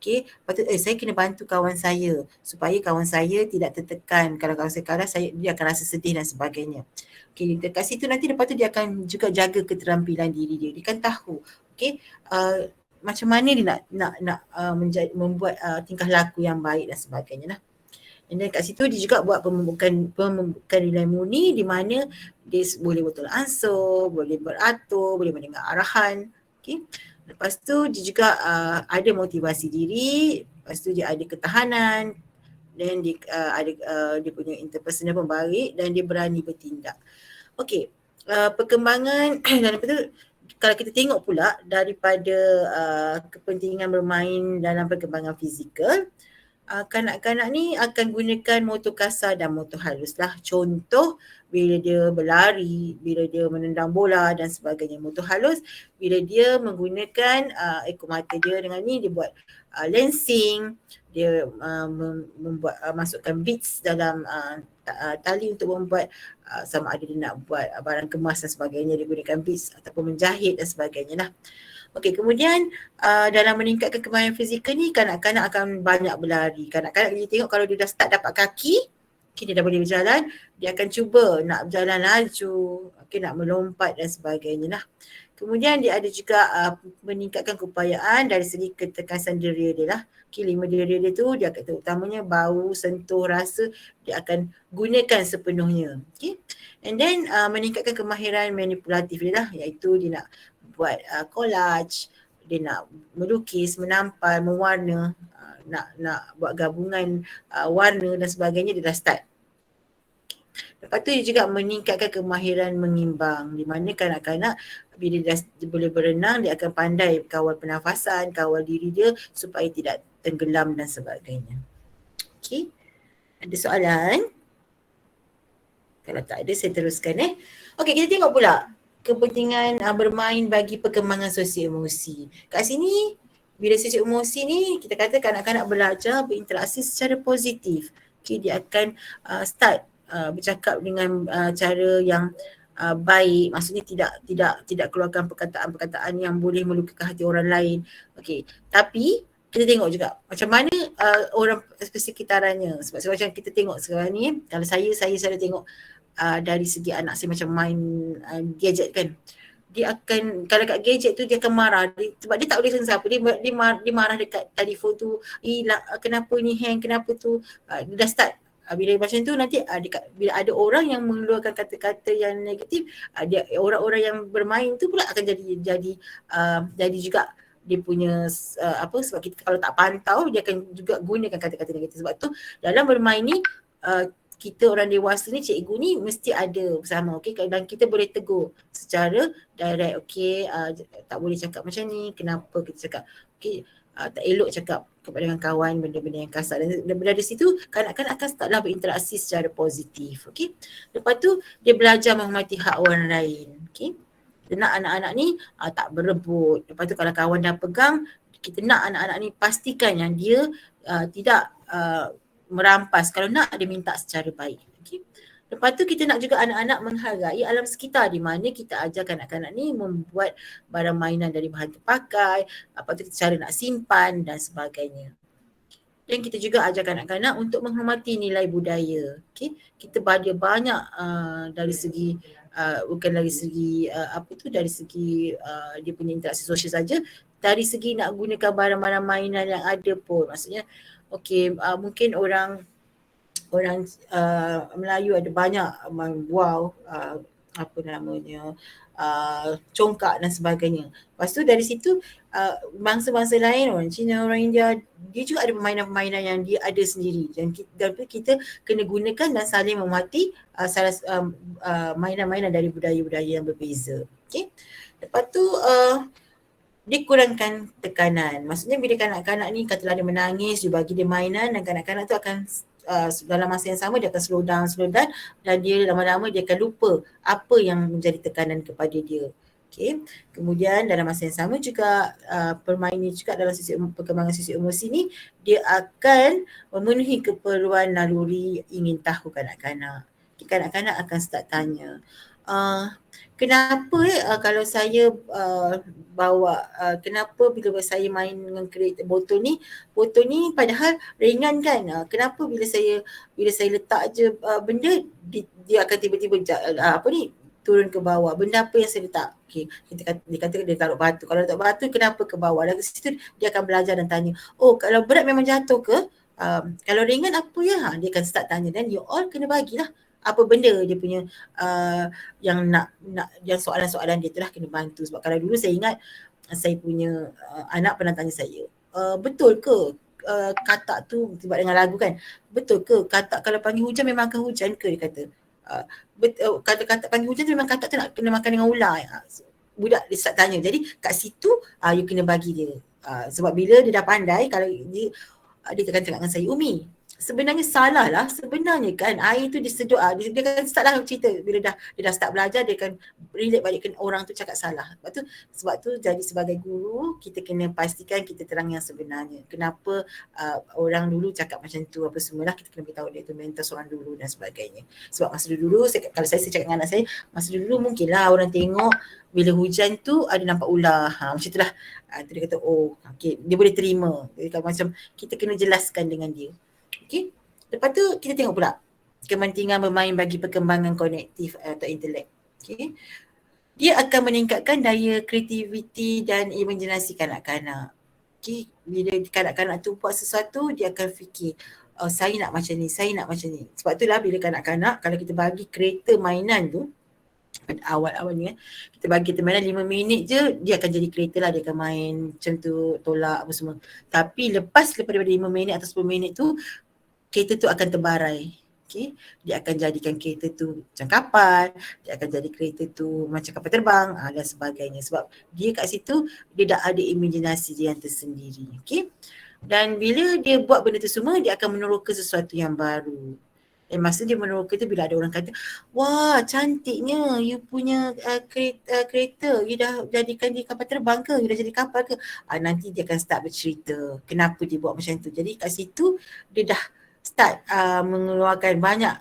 [SPEAKER 1] Okay, lepas tu saya kena bantu kawan saya supaya kawan saya tidak tertekan. Kalau kawan saya kalah, dia akan rasa sedih dan sebagainya. Okay, dekat situ nanti lepas tu dia akan juga jaga keterampilan diri dia. Dia akan tahu, okay, macam mana dia nak membuat tingkah laku yang baik dan sebagainya lah. Dan kat situ dia juga buat pembukaan nilai murni di mana dia boleh betul ansur, boleh beratur, boleh mendengar arahan. Okay. Lepas tu dia juga ada motivasi diri, lepas tu dia ada ketahanan dan dia dia punya interpersonal pun baik dan dia berani bertindak. Okey, perkembangan dan lepas tu kalau kita tengok pula daripada kepentingan bermain dalam perkembangan fizikal, kanak-kanak ni akan gunakan motor kasar dan motor halus lah. Contoh bila dia berlari, bila dia menendang bola dan sebagainya. Motor halus bila dia menggunakan ekor mata dia dengan ni, dia buat lensing, dia membuat masukkan beads dalam tali untuk membuat sama ada dia nak buat barang kemas dan sebagainya, dia gunakan beads ataupun menjahit dan sebagainya lah. Okey, kemudian dalam meningkatkan kemahiran fizikal ni, kanak-kanak akan banyak berlari. Kanak-kanak dia tengok kalau dia dah start dapat kaki, okay, dia dah boleh berjalan, dia akan cuba nak berjalan laju, okay, nak melompat dan sebagainya lah. Kemudian dia ada juga meningkatkan keupayaan dari segi ketekasan diri dia lah. Okay, 5 diri dia tu dia akan terutamanya bau, sentuh, rasa dia akan gunakan sepenuhnya. Okay. And then meningkatkan kemahiran manipulatif dia lah, iaitu dia nak buat collage, dia nak melukis, menampal, mewarna, nak buat gabungan warna dan sebagainya, dia dah start. Lepas tu dia juga meningkatkan kemahiran mengimbang, di mana kanak-kanak bila dia boleh berenang, dia akan pandai kawal pernafasan, kawal diri dia supaya tidak tenggelam dan sebagainya. Okey, ada soalan? Kalau tak ada saya teruskan Okey, kita tengok pula kepentingan bermain bagi perkembangan sosial emosi. Kat sini bila sosial emosi ni kita kata kanak-kanak belajar berinteraksi secara positif. Okay, dia akan start bercakap dengan cara yang baik, maksudnya tidak keluarkan perkataan-perkataan yang boleh melukakan hati orang lain. Okey, tapi kita tengok juga macam mana orang persekitarannya. Sebab macam kita tengok sekarang ni, kalau saya selalu tengok dari segi anak saya macam main gadget kan. Dia akan, kalau kat gadget tu dia akan marah sebab dia tak boleh sentuh siapa. Dia marah dekat telefon tu, kenapa ni hang, kenapa tu. Dia dah start. Bila macam tu nanti bila ada orang yang mengeluarkan kata-kata yang negatif, orang-orang yang bermain tu pula akan jadi juga dia punya sebab kita kalau tak pantau dia akan juga gunakan kata-kata negatif. Sebab tu dalam bermain ni kita orang dewasa ni, cikgu ni mesti ada bersama, okey, dan kita boleh tegur secara direct, okey, tak boleh cakap macam ni, kenapa kita cakap, okey, tak elok cakap kepada dengan kawan benda-benda yang kasar, dan dari situ kanak-kanak akan startlah berinteraksi secara positif, okey. Lepas tu dia belajar menghormati hak orang lain, okey. Kita nak anak-anak ni tak berebut. Lepas tu kalau kawan dah pegang, kita nak anak-anak ni pastikan yang dia tidak merampas. Kalau nak, dia minta secara baik. Okay. Lepas tu kita nak juga anak-anak menghargai alam sekitar, di mana kita ajar kanak-kanak ni membuat barang mainan dari bahan terpakai, lepas tu cara nak simpan dan sebagainya. Dan kita juga ajar kanak-kanak untuk menghormati nilai budaya. Okay. Kita ada banyak dari segi bukan dari segi dari segi dia punya interaksi sosial saja, dari segi nak gunakan barang-barang mainan yang ada pun. Maksudnya okey, mungkin orang Melayu ada banyak buau apa namanya congkak dan sebagainya. Lepas tu dari situ bangsa-bangsa lain, orang Cina, orang India, dia juga ada permainan-permainan yang dia ada sendiri, dan kita kena gunakan dan saling menghormati mainan-mainan dari budaya-budaya yang berbeza. Okay. Lepas tu dikurangkan tekanan. Maksudnya bila kanak-kanak ni katalah dia menangis, dia bagi dia mainan, dan kanak-kanak tu akan dalam masa yang sama dia akan slow down dan dia lama-lama dia akan lupa apa yang menjadi tekanan kepada dia. Okay. Kemudian dalam masa yang sama juga permainan juga dalam sisi perkembangan sisi emosi ni, dia akan memenuhi keperluan naluri ingin tahu kanak-kanak. Kanak-kanak akan start tanya, kenapa kalau saya bawa, kenapa bila saya main dengan kereta botol ni padahal ringan kan, kenapa bila saya letak je benda dia akan tiba-tiba turun ke bawah, benda apa yang saya letak. Okay. Dia kata dia taruh batu, kalau letak batu kenapa ke bawah, dan situ dia akan belajar dan tanya, oh kalau berat memang jatuh ke, kalau ringan apa ya, dia akan start tanya, dan you all kena bagilah apa benda dia punya yang nak yang soalan-soalan dia tu lah kena bantu. Sebab kalau dulu saya ingat saya punya anak pernah tanya saya, betul ke katak tu, sebab dengan lagu kan, betul ke katak kalau panggil hujan memang akan hujan ke, dia kata kata katak panggil hujan tu memang katak tu nak kena makan dengan ular. Budak dia start tanya, jadi kat situ you kena bagi dia, sebab bila dia dah pandai, kalau dia akan cakap dengan saya, Umi, sebenarnya salah lah, sebenarnya kan air tu disedut, dia akan start lah cerita, bila dia dah start belajar, dia akan relate balik ke orang tu cakap salah. Sebab tu jadi sebagai guru, kita kena pastikan kita terang yang sebenarnya, kenapa orang dulu cakap macam tu, apa semualah, kita kena beritahu dia tu mentor orang dulu dan sebagainya. Sebab masa dulu, kalau saya cakap dengan anak saya, masa dulu mungkinlah orang tengok bila hujan tu ada nampak ular, macam tu lah. Dia kata, oh okay, dia boleh terima. Dia macam kita kena jelaskan dengan dia. Okay. Lepas tu kita tengok pula kepentingan bermain bagi perkembangan kognitif atau intelek. Okay. Dia akan meningkatkan daya kreativiti dan imajinasi kanak-kanak. Okay. Bila kanak-kanak tu buat sesuatu, dia akan fikir, oh, saya nak macam ni, saya nak macam ni. Sebab itulah bila kanak-kanak, kalau kita bagi kereta mainan tu, awal-awalnya kita bagi kita mainan 5 minit je, dia akan jadi kereta lah, dia akan main macam tu, tolak apa semua. Tapi lepas daripada 5 minit atau 10 minit tu, kereta tu akan terbarai. Okay. Dia akan jadikan kereta tu macam kapal, dia akan jadi kereta tu macam kapal terbang dan sebagainya. Sebab dia kat situ, dia dah ada imajinasi dia yang tersendiri. Okay. Dan bila dia buat benda tu semua, dia akan meneroka sesuatu yang baru. Dan masa dia meneroka tu, bila ada orang kata, wah cantiknya you punya kereta, you dah jadikan dia kapal terbang ke, you dah jadi kapal ke, nanti dia akan start bercerita kenapa dia buat macam tu. Jadi kat situ dia dah start mengeluarkan banyak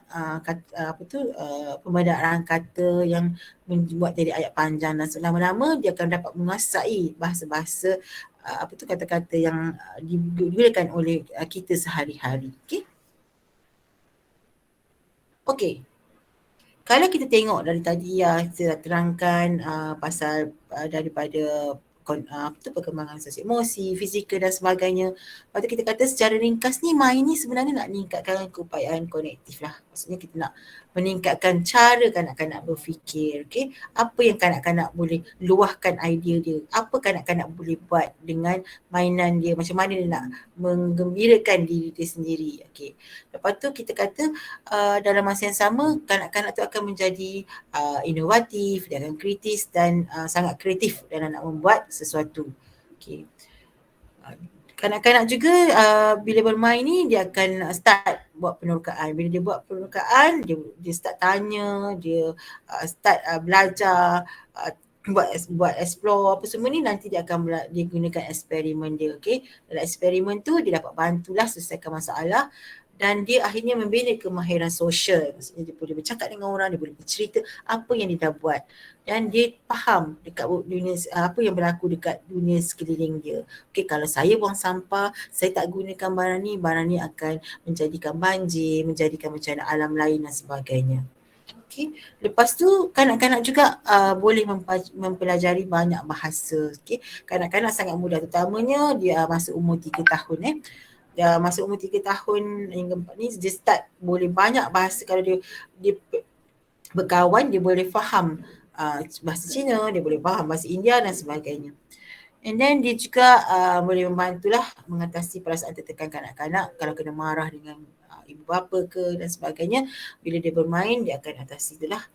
[SPEAKER 1] pembedaan kata yang membuat jadi ayat panjang, dan lama-lama dia akan dapat menguasai bahasa-bahasa kata-kata yang digunakan oleh kita sehari-hari. Okey. Kalau kita tengok dari tadi saya terangkan pasal daripada perkembangan sosial emosi, fizikal dan sebagainya. Lepas tu kita kata secara ringkas ni, main ni sebenarnya nak meningkatkan keupayaan kognitif lah. Maksudnya kita nak meningkatkan cara kanak-kanak berfikir. Okay? Apa yang kanak-kanak boleh luahkan idea dia. Apa kanak-kanak boleh buat dengan mainan dia. Macam mana dia nak menggembirakan diri dia sendiri. Okay. Lepas tu kita kata dalam masa yang sama kanak-kanak tu akan menjadi inovatif, dia akan kritis dan sangat kreatif dalam nak membuat sesuatu. Okay. Kanak-kanak juga bila bermain ni dia akan start buat penerokaan. Bila dia buat penerokaan, dia start tanya, dia start belajar, buat explore apa semua ni, nanti dia akan dia gunakan eksperimen dia. Okay. Dalam eksperimen tu dia dapat bantulah selesaikan masalah dan dia akhirnya membina kemahiran sosial. Maksudnya dia boleh bercakap dengan orang, dia boleh bercerita apa yang dia dah buat dan dia faham dekat dunia apa yang berlaku dekat dunia sekeliling dia. Okey, kalau saya buang sampah, saya tak gunakan barang ni akan menjadikan banjir, menjadikan bencana alam lain dan sebagainya. Okey, lepas tu kanak-kanak juga boleh mempelajari banyak bahasa. Okey, kanak-kanak sangat mudah, terutamanya dia masuk umur 3 tahun Dah masuk umur 3 tahun hingga 4 ni dia start boleh banyak bahasa. Kalau dia berkawan, dia boleh faham bahasa Cina, dia boleh faham bahasa India dan sebagainya. And then dia juga boleh membantulah mengatasi perasaan tertekan kanak-kanak kalau kena marah dengan ibu bapa ke dan sebagainya. Bila dia bermain, dia akan atasi itulah.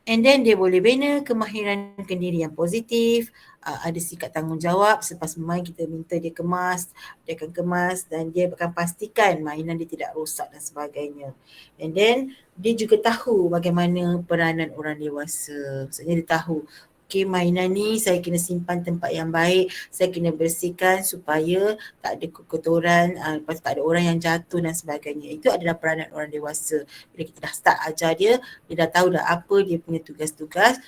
[SPEAKER 1] And then dia boleh bina kemahiran kendiri yang positif, ada sikap tanggungjawab. Selepas bermain kita minta dia kemas, dia akan kemas dan dia akan pastikan mainan dia tidak rosak dan sebagainya. And then dia juga tahu bagaimana peranan orang dewasa. Maksudnya dia tahu, okay, mainan ni saya kena simpan tempat yang baik, saya kena bersihkan supaya tak ada kotoran, lepas tak ada orang yang jatuh dan sebagainya. Itu adalah peranan orang dewasa. Bila kita dah start ajar dia dah tahu dah apa dia punya tugas-tugas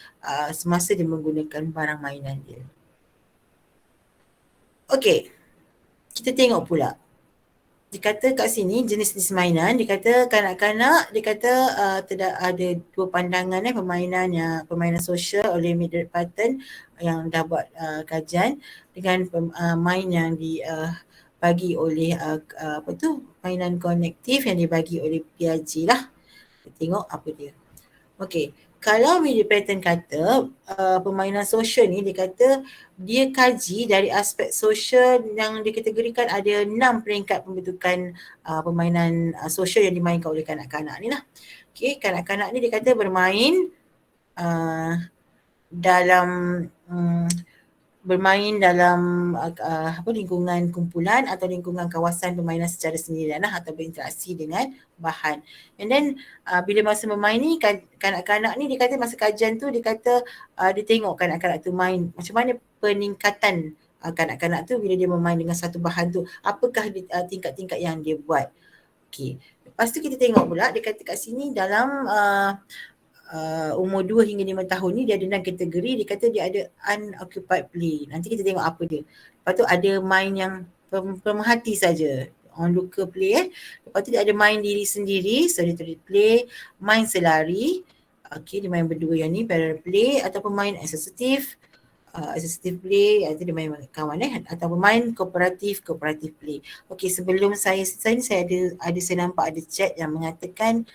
[SPEAKER 1] semasa dia menggunakan barang mainan dia. Okey, kita tengok pula. Dia kata kat sini jenis-jenis mainan, dia kata kanak-kanak, dia kata ada dua pandangan permainan sosial oleh Mildred Patton yang dah buat kajian dengan main yang dibagi oleh mainan konektif yang dibagi oleh Piaget lah. Kita tengok apa dia. Okey, kalau Mildred Patton kata permainan sosial ni, dia kata dia kaji dari aspek sosial yang dikategorikan ada 6 peringkat pembentukan permainan sosial yang dimainkan oleh kanak-kanak ni lah. Okey, kanak-kanak ni dia kata bermain dalam lingkungan kumpulan atau lingkungan kawasan permainan secara sendirian atau berinteraksi dengan bahan. And then bila masa bermain ni kanak-kanak ni dia kata masa kajian tu dia kata dia tengok kanak-kanak tu main macam mana peningkatan kanak-kanak tu bila dia bermain dengan satu bahan tu, apakah tingkat-tingkat yang dia buat. Okey. Lepas tu kita tengok pula dia kata kat sini dalam umur 2 hingga 5 tahun ni dia ada 6 kategori. Dia kata dia ada unoccupied play. Nanti kita tengok apa dia. Lepas tu ada main yang pemerhati saja, onlooker play. Lepas tu dia ada main diri sendiri, solitary play, main selari. Okey, dia main berdua yang ni, parallel play, ataupun main associative play, dia main kawan ataupun main kooperatif play. Okey, sebelum saya nampak ada chat yang mengatakan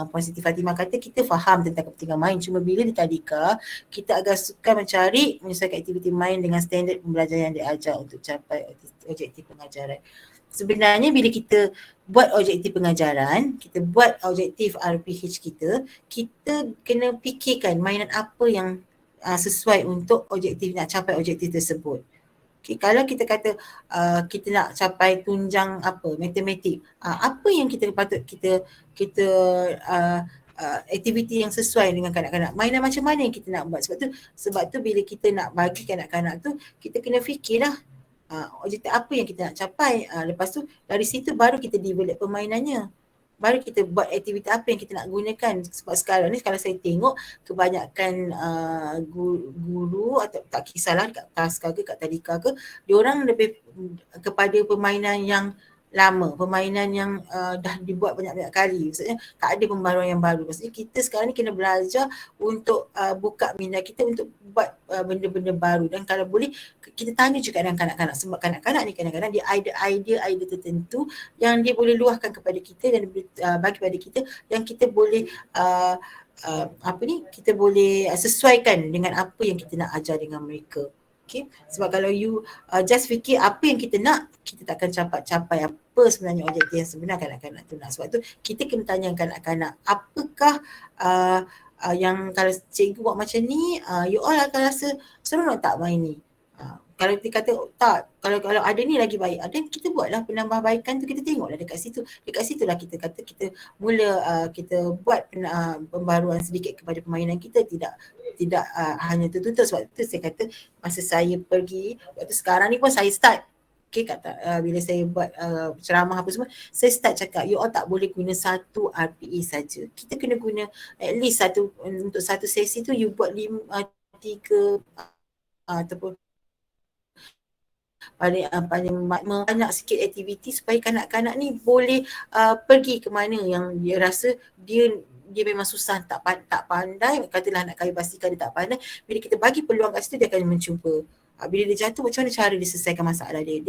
[SPEAKER 1] Puan Siti Fatimah kata kita faham tentang kepentingan main, cuma bila di tadika kita agak suka mencari menyesuaikan aktiviti main dengan standard pembelajaran yang diajar untuk capai objektif pengajaran. Sebenarnya bila kita buat objektif pengajaran, kita buat objektif RPH kita kena fikirkan mainan apa yang sesuai untuk objektif, nak capai objektif tersebut. Okay, kalau kita kata kita nak capai tunjang matematik, apa yang kita patut kita aktiviti yang sesuai dengan kanak-kanak, mainan macam mana yang kita nak buat. Sebab tu bila kita nak bagi kanak-kanak tu, kita kena fikirlah objektif apa yang kita nak capai. Lepas tu dari situ baru kita develop permainannya. Baru kita buat aktiviti apa yang kita nak gunakan. Sebab sekarang ni kalau saya tengok kebanyakan guru atau tak kisahlah kat TASKA ke kat Tadika ke, diorang lebih kepada permainan yang lama, permainan yang dah dibuat banyak-banyak kali. Maksudnya tak ada pembaruan yang baru. Maksudnya kita sekarang ni kena belajar untuk buka minat kita untuk buat benda-benda baru. Dan kalau boleh kita tanya juga dengan kanak-kanak, sebab kanak-kanak ni kadang-kadang dia ada idea tertentu yang dia boleh luahkan kepada kita dan bagi pada kita, yang kita boleh kita boleh sesuaikan dengan apa yang kita nak ajar dengan mereka. Okay. Sebab kalau you just fikir apa yang kita nak, kita tak akan capai apa sebenarnya objektif yang sebenar kanak-kanak tu nak. Sebab tu kita kena tanya kanak-kanak, apakah yang kalau cikgu buat macam ni, you all akan rasa seronok tak main ni? Kalau dia kata tak, kalau ada ni lagi baik, dan kita buatlah penambahbaikan tu, kita tengoklah dekat situ. Dekat situlah kita kata kita mula kita buat pembaruan sedikit kepada permainan kita, tidak hanya tertutup. Sebab tu saya kata masa saya pergi, waktu sekarang ni pun saya start, okay, kata bila saya buat ceramah apa semua, saya start cakap you all tak boleh guna satu RPA saja. Kita kena guna at least untuk satu sesi tu you buat 3 ataupun paling banyak sikit aktiviti supaya kanak-kanak ni boleh pergi ke mana yang dia rasa dia memang susah, tak pandai, katalah nak kayu basikal dia tak pandai. Bila kita bagi peluang kat situ, dia akan mencuba. Bila dia jatuh, macam mana cara dia selesaikan masalah dia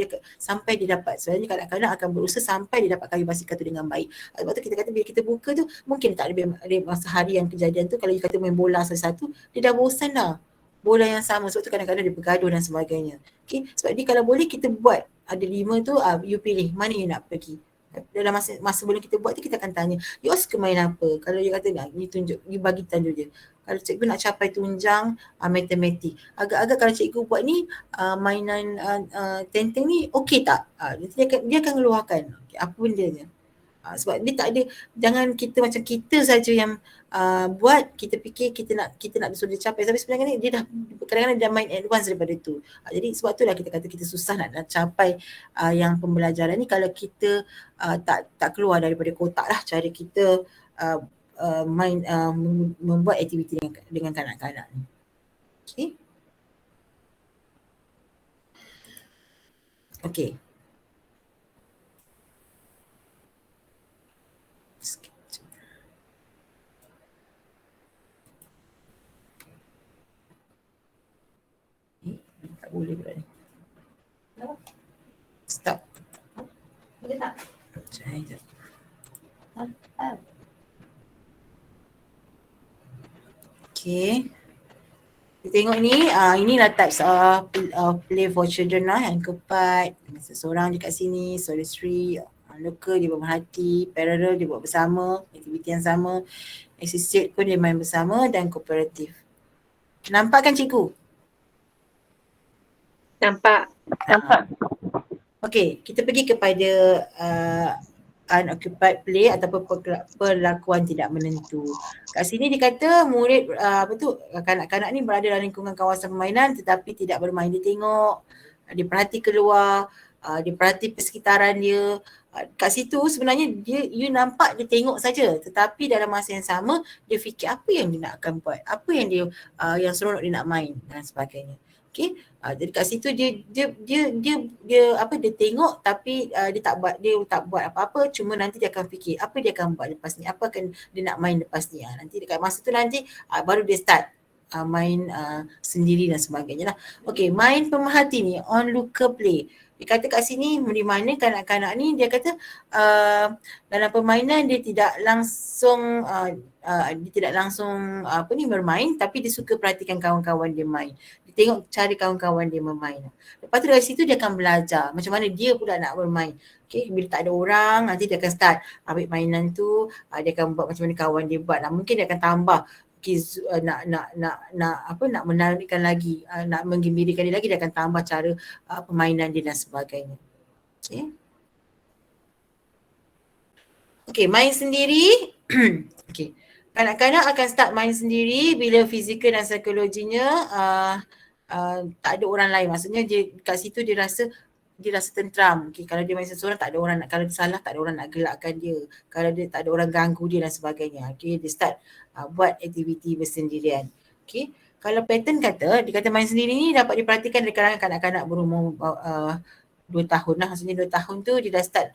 [SPEAKER 1] sampai dia dapat. Sebenarnya kanak-kanak akan berusaha sampai dia dapat kayu basikal tu dengan baik. Sebab tu kita kata bila kita buka tu, mungkin tak ada masa hari yang kejadian tu, kalau you kata main bola satu-satu, dia dah bosan dah. Bola yang sama, sebab tu kadang-kadang dia bergaduh dan sebagainya. Okay? Sebab ni kalau boleh kita buat, ada 5 tu, you pilih mana you nak pergi. Dalam masa sebelum kita buat tu, kita akan tanya, you suka main apa? Kalau you kata nak, you tunjuk, you bagi tanda dia. Kalau cikgu nak capai tunjang matematik, agak-agak kalau cikgu buat ni mainan tenteng ni okey tak? Dia akan keluarkan apa bendanya. Sebab dia tak ada, jangan kita macam kita saja yang buat, kita fikir kita nak suruh dia capai, tapi sebenarnya dia dah kadang-kadang dia main advance daripada tu. Jadi sebab itulah kita kata kita susah nak capai yang pembelajaran ni kalau kita tak keluar daripada kotak lah cara kita membuat aktiviti dengan kanak-kanak ni. Okay. Okay. Tak boleh pula ni. Stop.
[SPEAKER 4] Boleh tak?
[SPEAKER 1] Sekejap. Okay. Kita tengok ni, inilah types of play for children lah, yang keempat. Seseorang je kat sini, solitary, local dia berhati, parallel dia buat bersama, aktiviti yang sama, associate pun dia main bersama, dan kooperatif. Nampak kan cikgu?
[SPEAKER 3] Nampak.
[SPEAKER 1] Okey, kita pergi kepada unoccupied play ataupun perlakuan tidak menentu. Kat sini dikata murid kanak-kanak ni berada dalam lingkungan kawasan permainan tetapi tidak bermain. Dia tengok, dia perhati keluar, dia perhati persekitaran dia. Kat situ sebenarnya you nampak dia tengok saja, tetapi dalam masa yang sama dia fikir apa yang dia nak akan buat, apa yang dia yang seronok dia nak main dan sebagainya. Okay, jadi kat situ dia tengok tapi dia tak buat apa-apa, cuma nanti dia akan fikir apa dia akan buat lepas ni, apa akan dia nak main lepas ni. Nanti dekat masa tu nanti baru dia start main sendiri dan sebagainya lah. Okay, main pemerhati ni, onlooker play. Dia kata kat sini di mana kanak-kanak ni dia kata dalam permainan dia tidak langsung bermain, tapi dia suka perhatikan kawan-kawan dia main. Dia tengok cara kawan-kawan dia bermain. Lepas tu dari situ dia akan belajar macam mana dia pula nak bermain. Okay, bila tak ada orang nanti dia akan start ambil mainan tu, dia akan buat macam mana kawan dia buat. Mungkin dia akan tambah nak menarikkan lagi, nak menggembirakan dia lagi, dia akan tambah cara permainan dia dan sebagainya. Okay, main sendiri. Okay, kanak-kanak akan start main sendiri bila fizikal dan psikologinya tak ada orang lain. Maksudnya dia kat situ dia rasa tenteram. Okay, kalau dia main seseorang tak ada orang nak, kalau dia salah tak ada orang nak gelakkan dia, kalau dia tak ada orang ganggu dia dan sebagainya. Okay, dia start buat aktiviti bersendirian. Okay, kalau pattern dia kata main sendiri ni dapat diperhatikan dari kalangan kanak-kanak berumur 2 tahun lah. Maksudnya 2 tahun tu dia dah start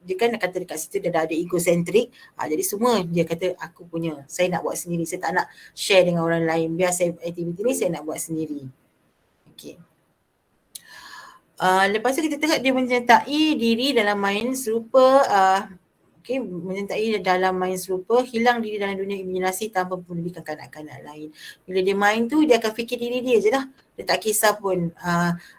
[SPEAKER 1] dia kan kata dekat situ dia dah ada egocentrik. Jadi semua dia kata aku punya, saya nak buat sendiri, saya tak nak share dengan orang lain. Biar saya aktiviti ni saya nak buat sendiri. Okay. Lepas tu kita tengok dia menyertai diri dalam main serupa menyertai dalam main serupa, hilang diri dalam dunia imaginasi tanpa pendidikan kanak-kanak lain. Bila dia main tu dia akan fikir diri dia je lah. Dia tak kisah pun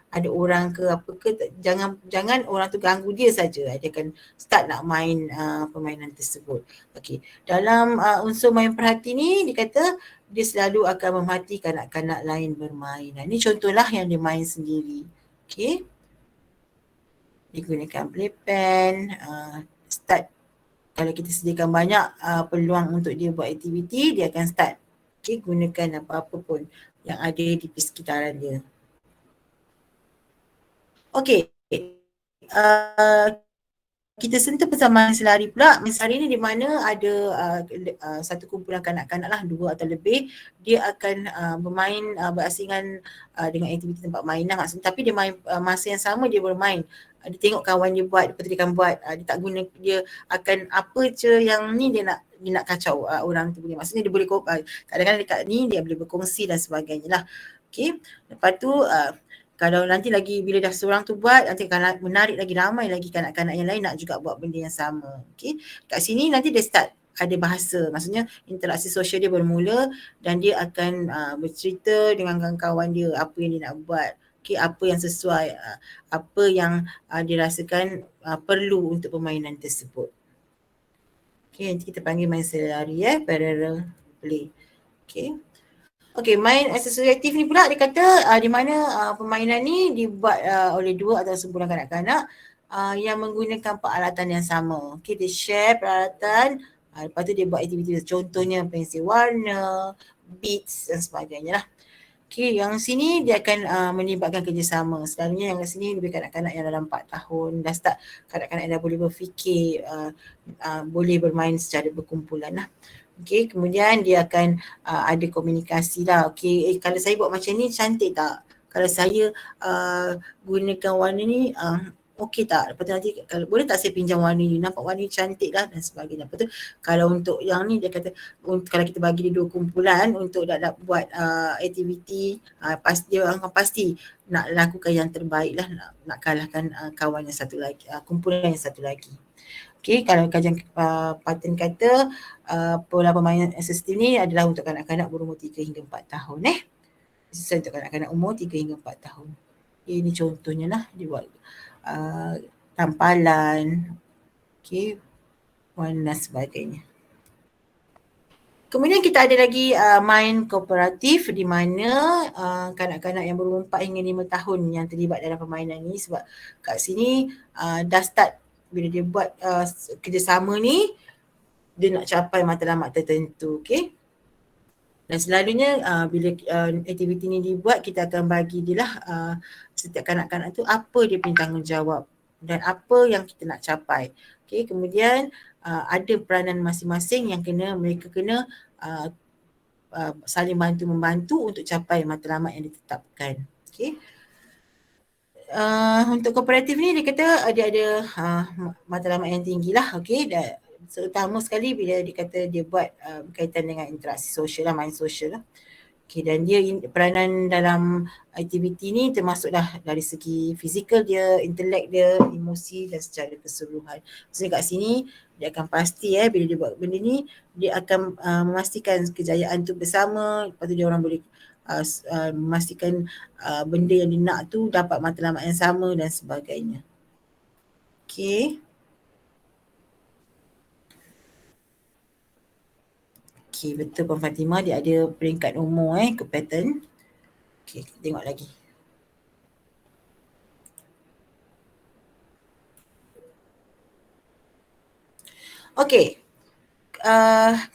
[SPEAKER 1] ada orang ke apa ke, jangan orang tu ganggu dia saja. Dia akan start nak main permainan tersebut. Okey. Dalam unsur main perhati ni dia kata dia selalu akan memerhati kanak-kanak lain bermain. Ini contohlah yang dia main sendiri. Okey. Digunakan playpen, start. Kalau kita sediakan banyak peluang untuk dia buat aktiviti, dia akan start. Okay, gunakan apa-apa pun yang ada di sekitaran dia. Okay. Kita sentuh pasal main selari pula. Main selari ni di mana ada satu kumpulan kanak-kanak lah, 2 atau lebih. Dia akan bermain berasingan dengan aktiviti tempat main lah. Tapi dia main masa yang sama dia bermain. Dia tengok kawan dia buat, lepas tu dia akan buat. Dia tak guna, dia akan apa je yang ni dia nak kacau orang tu punya. Maksudnya dia boleh, kadang-kadang dekat ni dia boleh berkongsi dan sebagainya lah. Okay. Lepas tu kalau nanti lagi bila dah seorang tu buat, nanti akan menarik lagi ramai lagi kanak-kanak yang lain nak juga buat benda yang sama. Okay. Kat sini nanti dia start ada bahasa. Maksudnya interaksi sosial dia bermula dan dia akan bercerita dengan kawan-kawan dia apa yang dia nak buat. Okay, apa yang sesuai, apa yang dirasakan perlu untuk permainan tersebut. Okay, nanti kita panggil main selari parallel play. Okay. Okay, main asosiatif ni pula dia kata di mana permainan ni dibuat oleh 2 atau sekumpulan kanak-kanak yang menggunakan peralatan yang sama. Okay, dia share peralatan, lepas tu dia buat aktiviti, contohnya pensil warna, beads dan sebagainya lah. Okay, yang sini dia akan melibatkan kerjasama. Selalunya yang kat sini lebih kanak-kanak yang dalam 4 tahun. Dah start kanak-kanak yang dah boleh berfikir, boleh bermain secara berkumpulan lah. Okay, kemudian dia akan ada komunikasi lah. Okay, kalau saya buat macam ni cantik tak? Kalau saya gunakan warna ni okey tak? Lepas tu nanti kalau boleh tak saya pinjam warna ni? Nampak warna ni cantik lah dan sebagainya. Lepas tu kalau untuk yang ni dia kata kalau kita bagi dia 2 kumpulan untuk nak buat aktiviti, dia akan pasti nak lakukan yang terbaik lah, nak kalahkan kawan yang satu lagi, kumpulan yang satu lagi. Okay, kalau kajian pattern kata pola permainan asosiatif ni adalah untuk kanak-kanak berumur 3 hingga 4 tahun. Sesuai untuk kanak-kanak umur 3 hingga 4 tahun. Okay, ini contohnya lah dia buat tampalan, okay, warna dan sebagainya. Kemudian kita ada lagi main kooperatif di mana kanak-kanak yang berumur 4 hingga 5 tahun yang terlibat dalam permainan ni, sebab kat sini dah start bila dia buat kerjasama ni dia nak capai matlamat tertentu, okay. Dan selalunya bila aktiviti ni dibuat, kita akan bagi dia lah setiap kanak-kanak tu apa dia punya tanggungjawab dan apa yang kita nak capai. Okay, kemudian ada peranan masing-masing yang mereka kena saling bantu-membantu untuk capai matlamat yang ditetapkan. Okay. Untuk kooperatif ni dia kata dia ada matlamat yang tinggi lah, okay. Dan terutama sekali bila dia kata dia buat berkaitan dengan interaksi sosial lah, main sosial lah. Okay, dan dia peranan dalam aktiviti ni termasuklah dari segi fizikal dia, intelek dia, emosi dan secara keseluruhan. Maksudnya kat sini dia akan pasti bila dia buat benda ni, dia akan memastikan kejayaan tu bersama. Lepas tu dia orang boleh memastikan benda yang dia nak tu dapat matlamat yang sama dan sebagainya. Okay. Okay, betul Puan Fatimah, dia ada peringkat umur ke pattern. Okay, kita tengok lagi. Okay,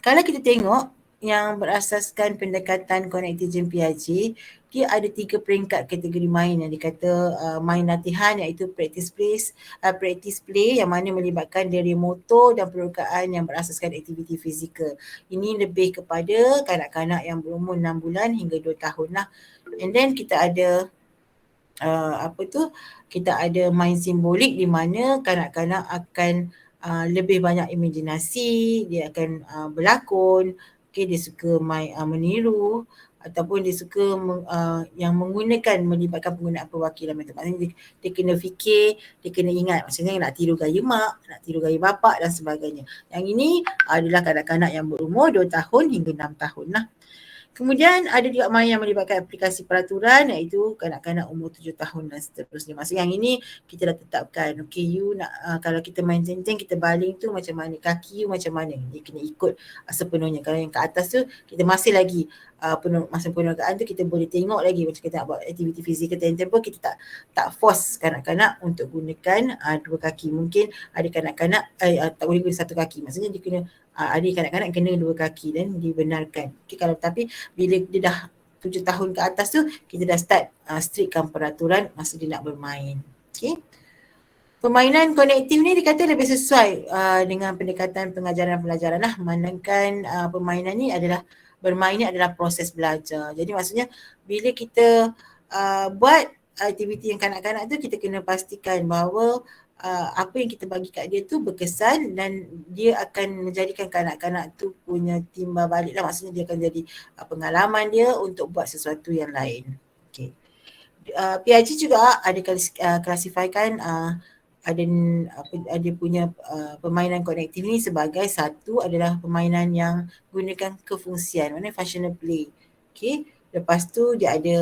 [SPEAKER 1] kalau kita tengok yang berasaskan pendekatan Cognitive Gen Piaget, dia ada 3 peringkat kategori main yang dikata main latihan, iaitu practice play yang mana melibatkan daya motor dan perlukaan yang berasaskan aktiviti fizikal. Ini lebih kepada kanak-kanak yang berumur 6 bulan hingga 2 tahun lah. And then kita ada kita ada main simbolik di mana kanak-kanak akan lebih banyak imajinasi, dia akan berlakon, dia suka main meniru ataupun dia suka yang melibatkan penggunaan perwakilan metode. Maksudnya dia kena fikir, dia kena ingat maksudnya nak tiru gaya mak, nak tiru gaya bapak dan sebagainya. Yang ini adalah kanak-kanak yang berumur 2 tahun hingga 6 tahun lah. Kemudian ada juga main yang melibatkan aplikasi peraturan iaitu kanak-kanak umur 7 tahun dan seterusnya. Maksudnya yang ini kita dah tetapkan. Okay, you nak kalau kita main tenteng, kita baling tu macam mana, kaki you macam mana. Dia kena ikut sepenuhnya. Kalau yang ke atas tu kita masih lagi masa perniagaan tu kita boleh tengok lagi macam kita nak buat aktiviti fizikal tenteng pun kita tak force kanak-kanak untuk gunakan 2 kaki. Mungkin ada kanak-kanak tak boleh guna 1 kaki. Maksudnya dia kena ada kanak-kanak kena 2 kaki dan dibenarkan. Okay, kalau tapi bila dia dah 7 tahun ke atas tu kita dah start strictkan peraturan masa dia nak bermain. Okay. Permainan konektif ni dikata lebih sesuai dengan pendekatan pengajaran dan pelajaran lah. Memandangkan permainan ni adalah bermain ni adalah proses belajar. Jadi maksudnya bila kita buat aktiviti yang kanak-kanak tu kita kena pastikan bahawa apa yang kita bagi kat dia tu berkesan dan dia akan menjadikan kanak-kanak tu punya timbal balik lah. Maksudnya dia akan jadi pengalaman dia untuk buat sesuatu yang lain. Okay. PIG juga ada klasifikasikan ada punya permainan konektif ni sebagai satu adalah permainan yang gunakan kefungsian, mana functional play. Okay. Lepas tu dia ada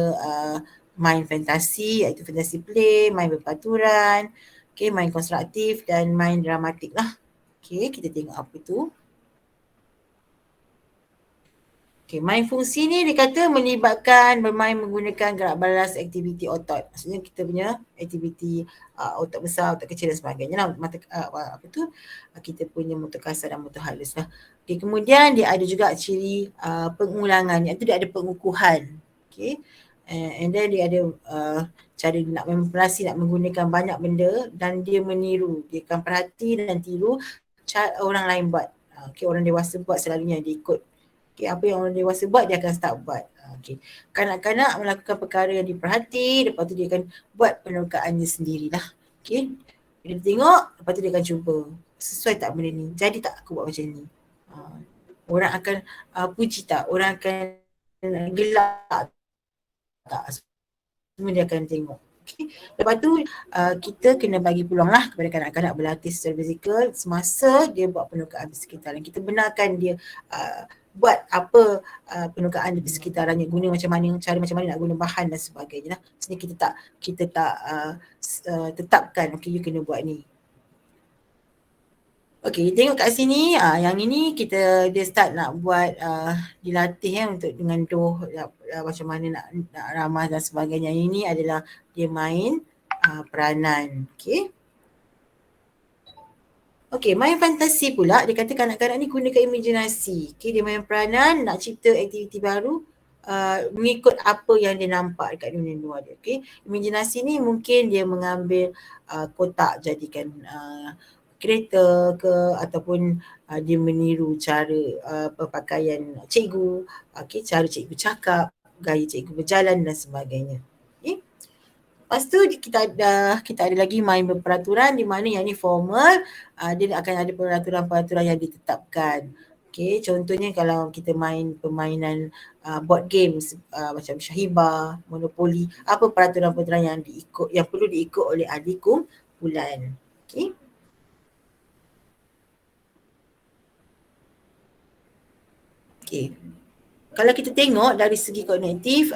[SPEAKER 1] main fantasi iaitu fantasy play, main berpaturan, okay, main konstruktif dan main dramatik lah. Okay, kita tengok apa tu. Okay, main fungsi ni dia kata melibatkan bermain menggunakan gerak balas aktiviti otot. Maksudnya kita punya aktiviti otot besar, otot kecil dan sebagainya lah. Kita punya motor kasar dan motor halus lah. Okay, kemudian dia ada juga ciri pengulangan, iaitu dia ada pengukuhan. Okay. And then dia ada cara nak manipulasi, nak menggunakan banyak benda dan dia meniru. Dia akan perhati dan tiru cara orang lain buat. Okay, orang dewasa buat selalunya dia ikut. Okay, apa yang orang dewasa buat dia akan start buat. Okay. Kanak-kanak melakukan perkara yang diperhati, lepas tu dia akan buat penerkaannya sendirilah. Okay. Bila dia tengok, lepas tu dia akan cuba. Sesuai tak benda ni? Jadi tak aku buat macam ni? Orang akan puji tak? Orang akan gelak tak? Semua dia akan tengok. Okay. Lepas tu kita kena bagi peluang lah kepada kanak-kanak berlatih secara fizikal semasa dia buat penerkaan di sekitaran. Kita benarkan dia buat apa penerkaan di sekitarannya, guna macam mana, cara macam mana nak guna bahan dan sebagainya lah. Sebenarnya kita tak tetapkan okay you kena buat ni. Okay, tengok kat sini yang ini dia start nak buat dilatih untuk dengan doh macam mana nak ramah dan sebagainya. Ini adalah dia main peranan. Okay. Okay, main fantasi pula, dia kata kanak-kanak ni gunakan imajinasi. Okay, dia main peranan, nak cipta aktiviti baru mengikut apa yang dia nampak dekat dunia luar dia. Okay, imajinasi ni mungkin dia mengambil kotak jadikan kereta ke ataupun dia meniru cara berpakaian cikgu, okay, cara cikgu cakap, gaya cikgu berjalan dan sebagainya. Lepas tu kita ada lagi main berperaturan di mana yang ni formal, dia akan ada peraturan-peraturan yang ditetapkan. Okay, contohnya kalau kita main permainan board games macam Syahibah, Monopoly, apa peraturan-peraturan yang perlu diikut oleh ahli kumpulan. Okay. Okay. Kalau kita tengok dari segi kognitif,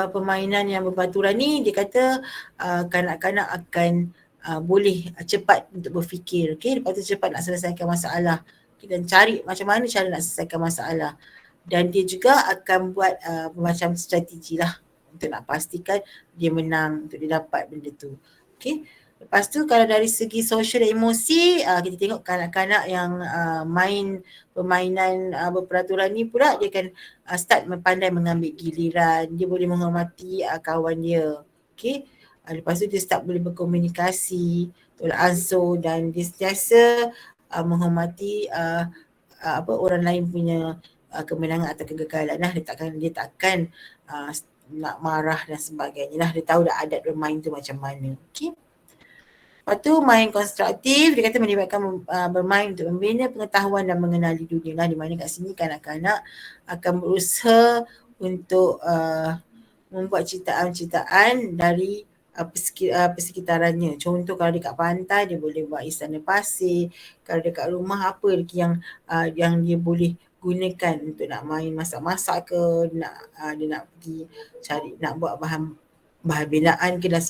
[SPEAKER 1] permainan yang berpaturan ni dia kata kanak-kanak akan boleh cepat untuk berfikir, okay? Lepas tu cepat nak selesaikan masalah, okay? Dan cari macam mana cara nak selesaikan masalah. Dan dia juga akan buat macam strategi lah untuk nak pastikan dia menang, untuk dia dapat benda tu. Okay? Lepas tu kalau dari segi sosial dan emosi, kita tengok kanak-kanak yang main permainan berperaturan ni pula dia akan start pandai mengambil giliran, dia boleh menghormati kawan dia. Okay. Lepas tu dia start boleh berkomunikasi, tolak ansur dan dia sentiasa menghormati orang lain punya kemenangan atau kegagalan lah. Dia takkan nak marah dan sebagainya lah. Dia tahu dah adat bermain tu macam mana. Okay. Lepas tu main konstruktif, dia kata melibatkan bermain untuk membina pengetahuan dan mengenali dunia lah. Di mana kat sini kanak-kanak akan berusaha untuk membuat ciptaan-ciptaan dari persekitarannya. Contoh kalau dekat pantai dia boleh buat istana pasir, kalau dekat rumah apa yang dia boleh gunakan untuk nak main masak-masak ke, dia nak pergi cari, nak buat bahan belaan ke dan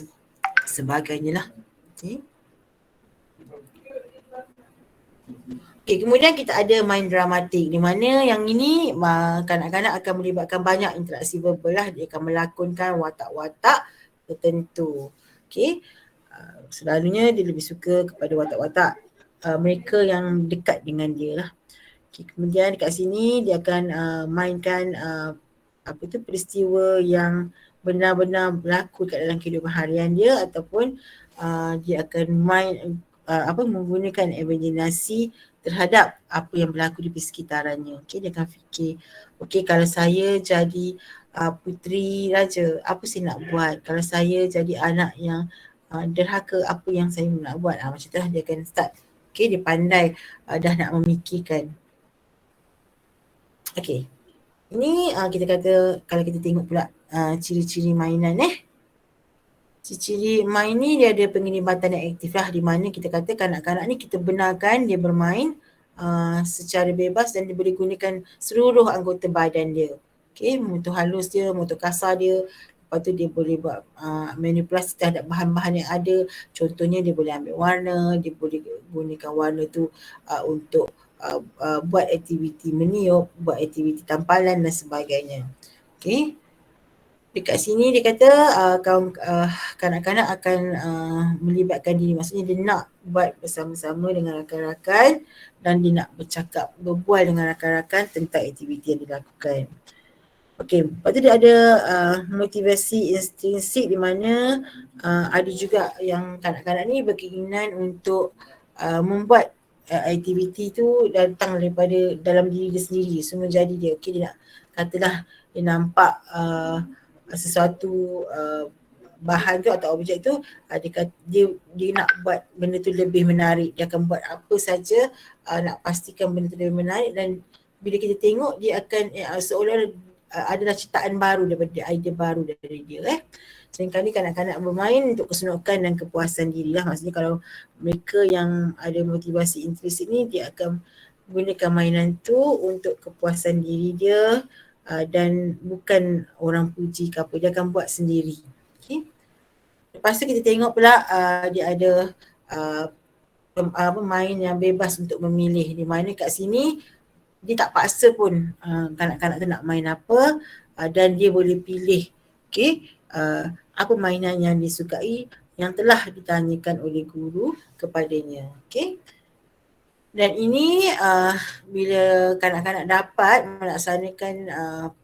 [SPEAKER 1] sebagainya lah. Okay. Okay, kemudian kita ada main dramatik di mana yang ini kanak-kanak akan melibatkan banyak interaksi verbal lah. Dia akan melakonkan watak-watak tertentu. Okay. Selalunya dia lebih suka kepada watak-watak mereka yang dekat dengan dia lah. Okay, kemudian dekat sini dia akan mainkan peristiwa yang benar-benar berlaku kat dalam kehidupan harian dia, ataupun dia akan menggunakan imajinasi terhadap apa yang berlaku di persekitarannya. Okay, dia akan fikir, okay, kalau saya jadi puteri raja, apa saya nak buat? Kalau saya jadi anak yang derhaka, apa yang saya nak buat? Macam tu lah dia akan start. Okay, dia pandai dah nak memikirkan. Okay, ini kita kata kalau kita tengok pula ciri-ciri mainan ciri-ciri main ni dia ada penglibatan yang aktif lah, di mana kita kata kanak-kanak ni kita benarkan dia bermain secara bebas dan dia boleh gunakan seluruh anggota badan dia. Okay, motor halus dia, motor kasar dia. Lepas tu dia boleh buat manipulasi terhadap bahan-bahan yang ada. Contohnya dia boleh ambil warna, dia boleh gunakan warna tu untuk buat aktiviti meniup, buat aktiviti tampalan dan sebagainya. Okay. Dekat sini dia kata kanak-kanak akan melibatkan diri. Maksudnya dia nak buat bersama-sama dengan rakan-rakan dan dia nak berbual dengan rakan-rakan tentang aktiviti yang dilakukan. Okey, lepas tu dia ada motivasi intrinsik di mana ada juga yang kanak-kanak ni berkeinginan untuk membuat aktiviti tu datang daripada dalam diri dia sendiri, semua jadi dia. Okey, dia nak katalah dia nampak sesuatu bahan tu atau objek tu, dia nak buat benda tu lebih menarik. Dia akan buat apa saja nak pastikan benda tu lebih menarik, dan bila kita tengok dia akan seolah adalah ciptaan baru daripada idea baru dari dia. Seringkali kanak-kanak bermain untuk keseronokan dan kepuasan diri lah. Maksudnya kalau mereka yang ada motivasi intrinsik ni, dia akan gunakan mainan tu untuk kepuasan diri dia dan bukan orang puji ke apa, dia akan buat sendiri. Okay. Lepas tu kita tengok pula dia ada main yang bebas untuk memilih, di mana kat sini dia tak paksa pun kanak-kanak tu nak main apa, dan dia boleh pilih apa mainan yang disukai yang telah ditanyakan oleh guru kepadanya. Okay. Dan ini bila kanak-kanak dapat melaksanakan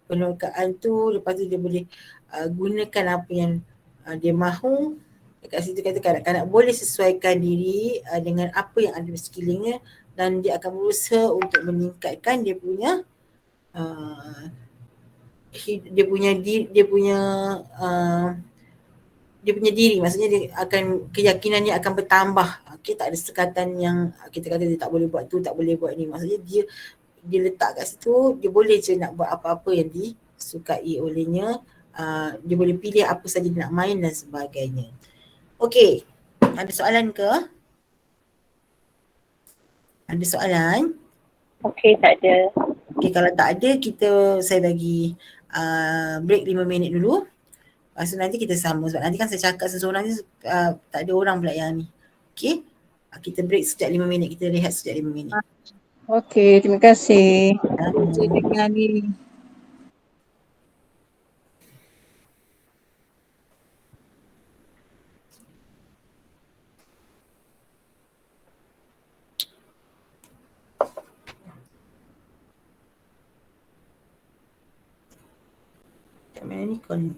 [SPEAKER 1] penerkaan tu, lepas tu dia boleh gunakan apa yang dia mahu. Dekat situ kata kanak-kanak boleh sesuaikan diri dengan apa yang ada di sekelilingnya, dan dia akan berusaha untuk meningkatkan dia punya diri. Maksudnya dia akan, keyakinannya akan bertambah. Okay, tak ada sekatan yang kita kata dia tak boleh buat tu, tak boleh buat ni. Maksudnya dia letak kat situ, dia boleh je nak buat apa-apa yang disukai olehnya. Dia boleh pilih apa saja dia nak main dan sebagainya. Okey, ada soalan ke? Ada soalan?
[SPEAKER 3] Okey, tak ada.
[SPEAKER 1] Okey, kalau tak ada saya bagi break 5 minit dulu. Lepas tu nanti kita sambung, sebab nanti kan saya cakap seseorang ni tak ada orang pula yang ni. Okey, kita break sekejap 5 minit, kita rehat sekejap 5 minit.
[SPEAKER 8] Okey, terima kasih. Saya dengar ni.
[SPEAKER 1] Kat mana ni kon?